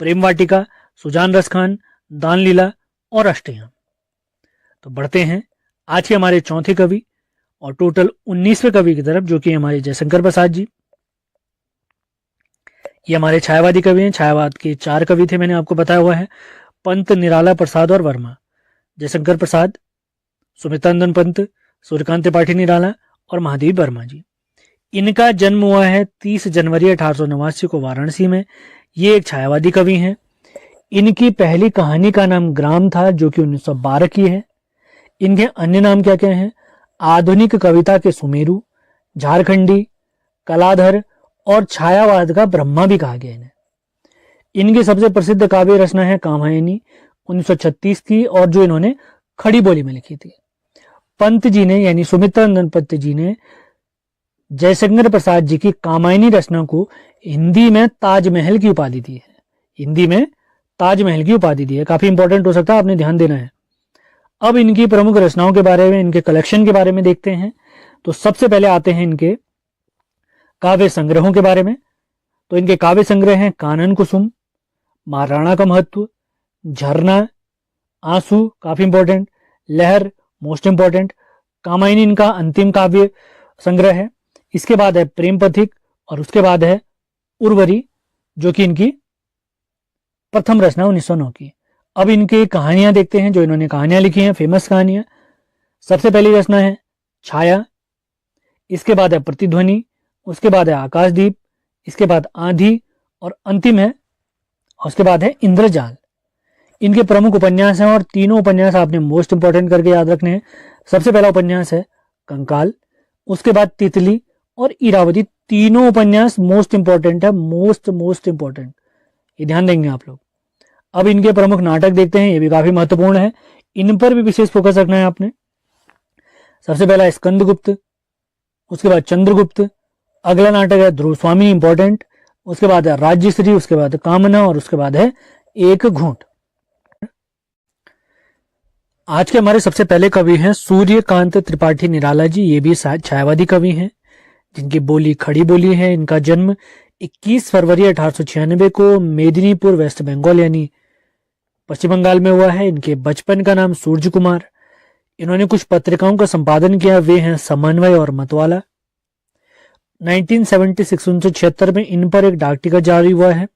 प्रेम वाटिका, सुजान रसखान, दान लीला और अष्टयाम। तो बढ़ते हैं आज के हमारे चौथे कवि और टोटल 19वें कवि की तरफ, जो कि हमारे जयशंकर प्रसाद जी। ये हमारे छायावादी कवि हैं। छायावाद के 4 कवि थे, मैंने आपको बताया हुआ है, पंत, निराला, प्रसाद और वर्मा। जयशंकर प्रसाद, सुमित्रानंदन पंत, सूर्यकांत त्रिपाठी निराला और महादेव वर्मा जी। इनका जन्म हुआ है 30 जनवरी 1889 को वाराणसी में। ये एक छायावादी कवि हैं। इनकी पहली कहानी का नाम ग्राम था, जो कि 1912 की है। इनके अन्य नाम क्या क्या हैं? आधुनिक कविता के सुमेरु, झारखंडी, कलाधर और छायावाद का ब्रह्मा भी कहा गया इन्हें। इनकी सबसे प्रसिद्ध काव्य रचना है कामायनी, 1936 की, और जो इन्होंने खड़ी बोली में लिखी थी। पंत जी ने यानी सुमित्रानंदन पंत जी ने जयशंकर प्रसाद जी की कामायनी रचना को हिंदी में ताजमहल की उपाधि दी है। हिंदी में ताजमहल की उपाधि दी है, काफी इंपॉर्टेंट हो सकता है, आपने ध्यान देना है। अब इनकी प्रमुख रचनाओं के बारे में, इनके कलेक्शन के बारे में देखते हैं। तो सबसे पहले आते हैं इनके काव्य संग्रहों के बारे में। तो इनके काव्य संग्रह हैं कानन कुसुम, महाराणा का महत्व, झरना, आंसू काफी इंपॉर्टेंट, लहर मोस्ट इंपॉर्टेंट, कामायनी इनका अंतिम काव्य संग्रह है। इसके बाद है प्रेम पथिक और उसके बाद है उर्वरी जो कि इनकी प्रथम रचना 1909 की। अब इनकी कहानियां देखते हैं, जो इन्होंने कहानियां लिखी हैं, फेमस कहानियां। सबसे पहली रचना है छाया, इसके बाद है प्रतिध्वनि, उसके बाद है आकाशदीप, इसके बाद आंधी और अंतिम है, उसके बाद है इंद्रजाल। इनके प्रमुख उपन्यास हैं और तीनों उपन्यास आपने मोस्ट इंपॉर्टेंट करके याद रखने हैं। सबसे पहला उपन्यास है कंकाल, उसके बाद तितली और इरावती। तीनों उपन्यास मोस्ट इंपॉर्टेंट है, मोस्ट इंपॉर्टेंट, ये ध्यान देंगे आप लोग। अब इनके प्रमुख नाटक देखते हैं, ये भी काफी महत्वपूर्ण है, इन पर भी विशेष फोकस रखना है आपने। सबसे पहला है स्कंदगुप्त, उसके बाद चंद्रगुप्त, अगला नाटक है ध्रुव स्वामी इंपॉर्टेंट, उसके बाद है राज्यश्री, उसके बाद कामना और उसके बाद है एक घूंट। आज के हमारे सबसे पहले कवि हैं सूर्यकांत त्रिपाठी निराला जी। ये भी छायावादी कवि हैं जिनकी बोली खड़ी बोली है। इनका जन्म 21 फरवरी 1896 को मेदिनीपुर वेस्ट बंगाल यानी पश्चिम बंगाल में हुआ है। इनके बचपन का नाम सूर्य कुमार। इन्होंने कुछ पत्रिकाओं का संपादन किया, वे हैं समन्वय और मतवाला। 1976 में इन पर एक डाक टिकट जारी हुआ है।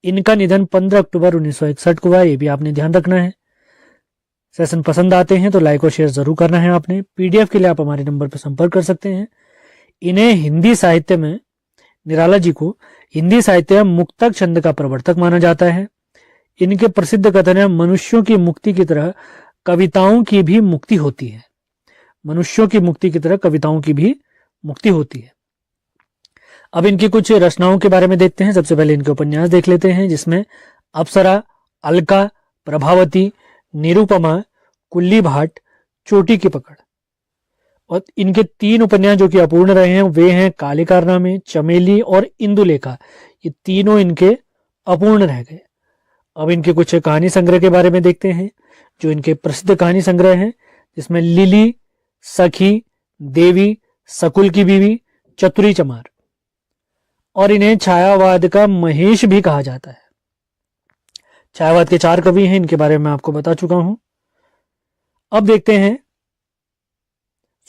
इनका निधन 15 अक्टूबर 1961 को हुआ, ये भी आपने ध्यान रखना है। सेशन पसंद आते हैं तो लाइक और शेयर जरूर करना है आपने। पीडीएफ के लिए आप हमारे नंबर पर संपर्क कर सकते हैं। इन्हें हिंदी साहित्य में, निराला जी को हिंदी साहित्य में मुक्तक छंद का प्रवर्तक माना जाता है। इनके प्रसिद्ध कथन है, मनुष्यों की मुक्ति की तरह कविताओं की भी मुक्ति होती है। मनुष्यों की मुक्ति की तरह कविताओं की भी मुक्ति होती है। अब इनकी कुछ रचनाओं के बारे में देखते हैं। सबसे पहले इनके उपन्यास देख लेते हैं, जिसमें अप्सरा, अलका, प्रभावती, निरुपमा, कुल्ली भाट, चोटी की पकड़। और इनके 3 उपन्यास जो कि अपूर्ण रहे हैं वे हैं काले कारनामे, चमेली और इंदुलेखा। ये तीनों इनके अपूर्ण रह गए। अब इनके कुछ कहानी संग्रह के बारे में देखते हैं, जो इनके प्रसिद्ध कहानी संग्रह हैं, जिसमें लिली, सखी, देवी, सकुल की बीवी, चतुरी चमार। और इन्हें छायावाद का महेश भी कहा जाता है। छायावाद के 4 कवि हैं, इनके बारे में आपको बता चुका हूं। अब देखते हैं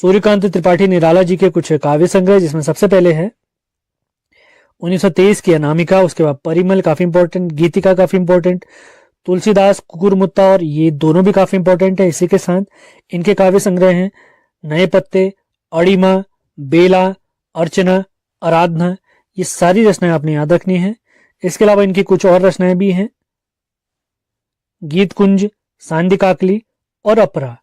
सूर्यकांत त्रिपाठी निराला जी के कुछ काव्य संग्रह, जिसमें सबसे पहले है 1923 की अनामिका, उसके बाद परिमल काफी इंपॉर्टेंट, गीतिका काफी इंपॉर्टेंट, तुलसीदास, कुकुरमुत्ता, और ये दोनों भी काफी इंपॉर्टेंट है। इसी के साथ इनके काव्य संग्रह हैं नए पत्ते, अड़िमा, बेला, अर्चना, आराधना। ये सारी रचनाएं आपने याद रखनी है। इसके अलावा इनकी कुछ और रचनाएं भी हैं, गीत कुंज, सांदी काकली और अपरा।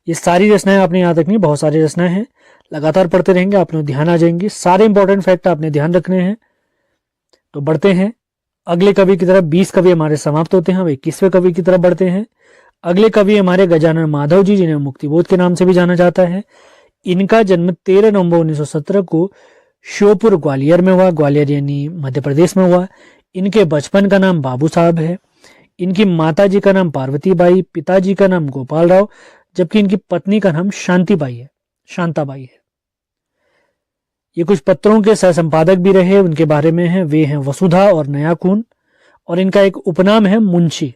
ये सारी रचनाएं आपने याद रखनी है। बहुत सारी रचनाएं हैं, लगातार पढ़ते रहेंगे, आप लोग ध्यान आ जाएंगे। सारे इंपॉर्टेंट फैक्ट आपने ध्यान रखने हैं। तो बढ़ते हैं अगले कवि की तरफ। 20 कवि हमारे समाप्त होते हैं, हम 21वें कवि की तरफ बढ़ते हैं। अगले कवि हमारे गजानन माधव जी, जिन्हें मुक्तिबोध के नाम से भी जाना जाता है। इनका जन्म 13 नवंबर 1917 को श्योपुर ग्वालियर में हुआ, ग्वालियर यानी मध्य प्रदेश में हुआ। इनके बचपन का नाम बाबू साहब है। इनकी माता जी का नाम पार्वतीबाई, पिताजी का नाम गोपाल राव, जबकि इनकी पत्नी का नाम शांताबाई है। ये कुछ पत्रों के सह संपादक भी रहे, उनके बारे में है, वे हैं वसुधा और नया खून। और इनका एक उपनाम है मुंशी,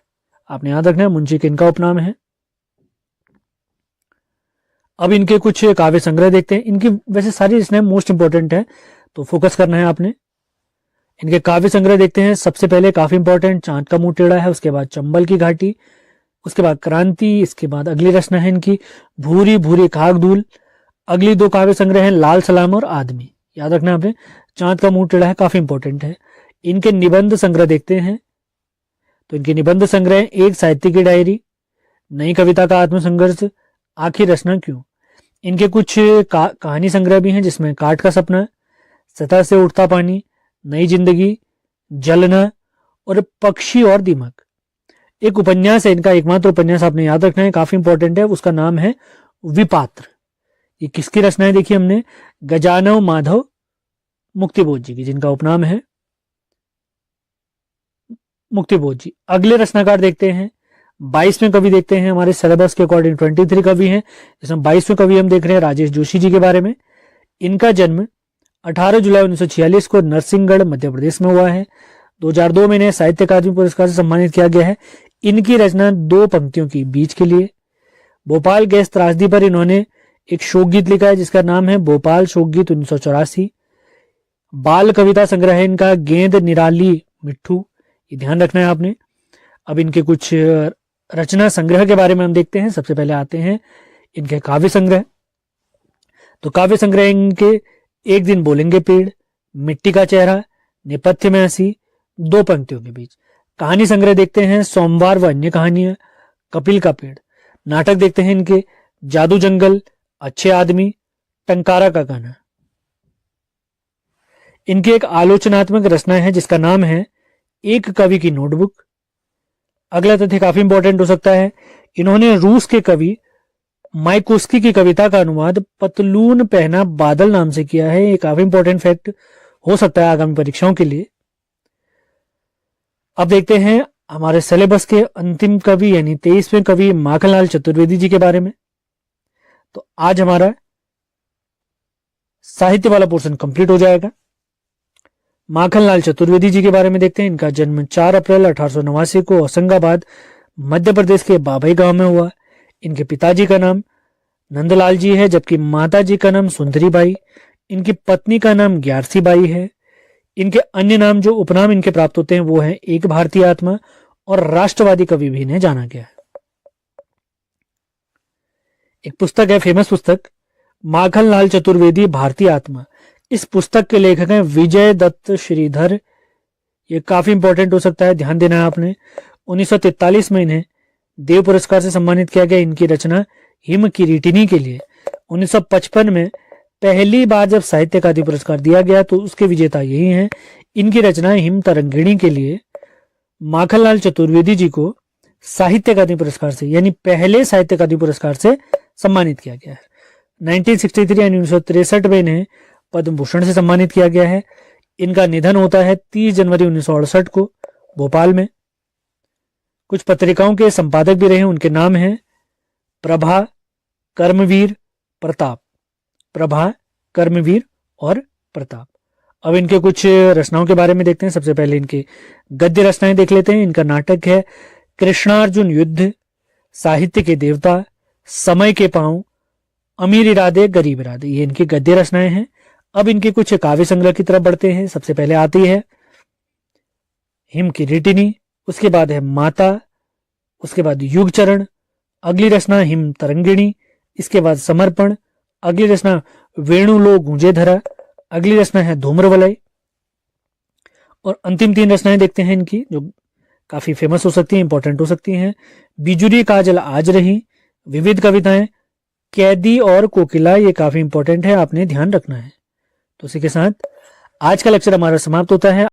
आपने याद रखना है, मुंशी के इनका उपनाम है। अब इनके कुछ काव्य संग्रह देखते हैं। इनकी वैसे सारी रचनाएं मोस्ट इंपॉर्टेंट है, तो फोकस करना है आपने। इनके काव्य संग्रह देखते हैं। सबसे पहले काफी इंपॉर्टेंट चांद का मुंह टेढ़ा है, उसके बाद चंबल की घाटी, उसके बाद क्रांति, इसके बाद अगली रचना है इनकी भूरी भूरी खाकधूल। अगली 2 काव्य संग्रह हैं लाल सलाम और आदमी। याद रखना आपने, चांद का मुंह टेढ़ा है काफी इंपॉर्टेंट है। इनके निबंध संग्रह देखते हैं। तो इनके निबंध संग्रह एक साहित्य की डायरी, नई कविता का आत्मसंघर्ष, आखिर रचना क्यों। इनके कुछ कहानी संग्रह भी हैं, जिसमें काट का सपना, सतह से उठता पानी, नई जिंदगी, जलना और पक्षी और दीमक। एक उपन्यास है इनका, एकमात्र उपन्यास आपने याद रखना है, काफी इंपॉर्टेंट है, उसका नाम है विपात्र। ये किसकी रचनाएं देखी हमने, गजानन माधव मुक्तिबोध जी की, जिनका उपनाम है मुक्तिबोध जी। अगले रचनाकार देखते हैं, 22वें कवि देखते हैं। हमारे सिलेबस के अकॉर्डिंग 23 कवि हैं, जिसमें 22वें कवि हम देख रहे हैं राजेश जोशी जी के बारे में। इनका जन्म 18 जुलाई 1946 को नरसिंहगढ़ मध्य प्रदेश में हुआ है। 2002 में इन्हें साहित्य अकादमी पुरस्कार से सम्मानित किया गया है। इनकी रचना 2 पंक्तियों की बीच के लिए। भोपाल गैस त्रासदी पर इन्होंने एक शोक गीत लिखा है जिसका नाम है भोपाल शोक गीत 1984। बाल कविता संग्रह है इनका गेंद निराली मिट्ठू, ये ध्यान रखना है आपने। अब इनके कुछ रचना संग्रह के बारे में हम देखते हैं। सबसे पहले आते हैं इनके काव्य संग्रह। तो काव्य संग्रह इनके एक दिन बोलेंगे पेड़, मिट्टी का चेहरा, नेपथ्य में हंसी, 2 पंक्तियों के बीच। कहानी संग्रह देखते हैं सोमवार व अन्य कहानियां, कपिल का पेड़। नाटक देखते हैं इनके जादू जंगल, अच्छे आदमी, टंकारा का गाना। इनकी एक आलोचनात्मक रचना है जिसका नाम है एक कवि की नोटबुक। अगला तथ्य काफी इंपॉर्टेंट हो सकता है, इन्होंने रूस के कवि माइकोस्की की कविता का अनुवाद पतलून पहना बादल नाम से किया है। ये काफी इंपॉर्टेंट फैक्ट हो सकता है आगामी परीक्षाओं के लिए। अब देखते हैं हमारे सिलेबस के अंतिम कवि यानी 23वें कवि माखनलाल चतुर्वेदी जी के बारे में। तो आज हमारा साहित्य वाला पोर्शन कंप्लीट हो जाएगा। माखनलाल चतुर्वेदी जी के बारे में देखते हैं। इनका जन्म 4 अप्रैल 1889 को होशंगाबाद मध्य प्रदेश के बाबई गांव में हुआ। इनके पिताजी का नाम नंदलाल जी है जबकि माता जी का नाम सुंदरी बाई। इनकी पत्नी का नाम ग्यारसी बाई है। इनके अन्य नाम जो उपनाम इनके प्राप्त होते हैं वो है एक भारतीय आत्मा और राष्ट्रवादी कवि भी इन्हें जाना गया है। एक पुस्तक है फेमस पुस्तक माखनलाल चतुर्वेदी भारतीय आत्मा। इस पुस्तक के लेखक हैं विजय दत्त श्रीधर। ये काफी इंपॉर्टेंट हो सकता है, ध्यान देना है आपने। 1943 में इन्हें देव पुरस्कार से सम्मानित किया गया इनकी रचना हिम किरीटिनी के लिए। 1955 में पहली बार जब साहित्य अकादमी पुरस्कार दिया गया तो उसके विजेता यही हैं। इनकी रचना हिम तरंगिणी के लिए माखनलाल चतुर्वेदी जी को साहित्य अकादमी पुरस्कार से यानी पहले साहित्य अकादमी पुरस्कार से सम्मानित किया गया है। 1963 यानी 1963 में इन्हें पद्म भूषण से सम्मानित किया गया है। इनका निधन होता है 30 जनवरी 1968 को भोपाल में। कुछ पत्रिकाओं के संपादक भी रहे, उनके नाम हैं प्रभा, कर्मवीर, प्रताप। प्रभा, कर्मवीर और प्रताप। अब इनके कुछ रचनाओं के बारे में देखते हैं। सबसे पहले इनके गद्य रचनाएं देख लेते हैं। इनका नाटक है कृष्णार्जुन युद्ध, साहित्य के देवता, समय के पांव, अमीर इरादे गरीब इरादे, ये इनकी गद्य रचनाएं हैं। अब इनके कुछ काव्य संग्रह की तरफ बढ़ते हैं। सबसे पहले आती है हिम किरीटिनी, उसके बाद है माता, उसके बाद युग चरण, अगली रचना हिम तरंगिणी, इसके बाद समर्पण, अगली रचना वेणुलो गूंजे धरा, अगली रचना है धूम्रवलय और अंतिम 3 रचनाएं देखते हैं इनकी जो काफी फेमस हो सकती हैं, इंपॉर्टेंट हो सकती हैं। बिजुरी काजल आज रही, विविध कविताएं, कैदी और कोकिला, ये काफी इंपॉर्टेंट है, आपने ध्यान रखना है। तो इसी के साथ आज का लेक्चर हमारा समाप्त होता है।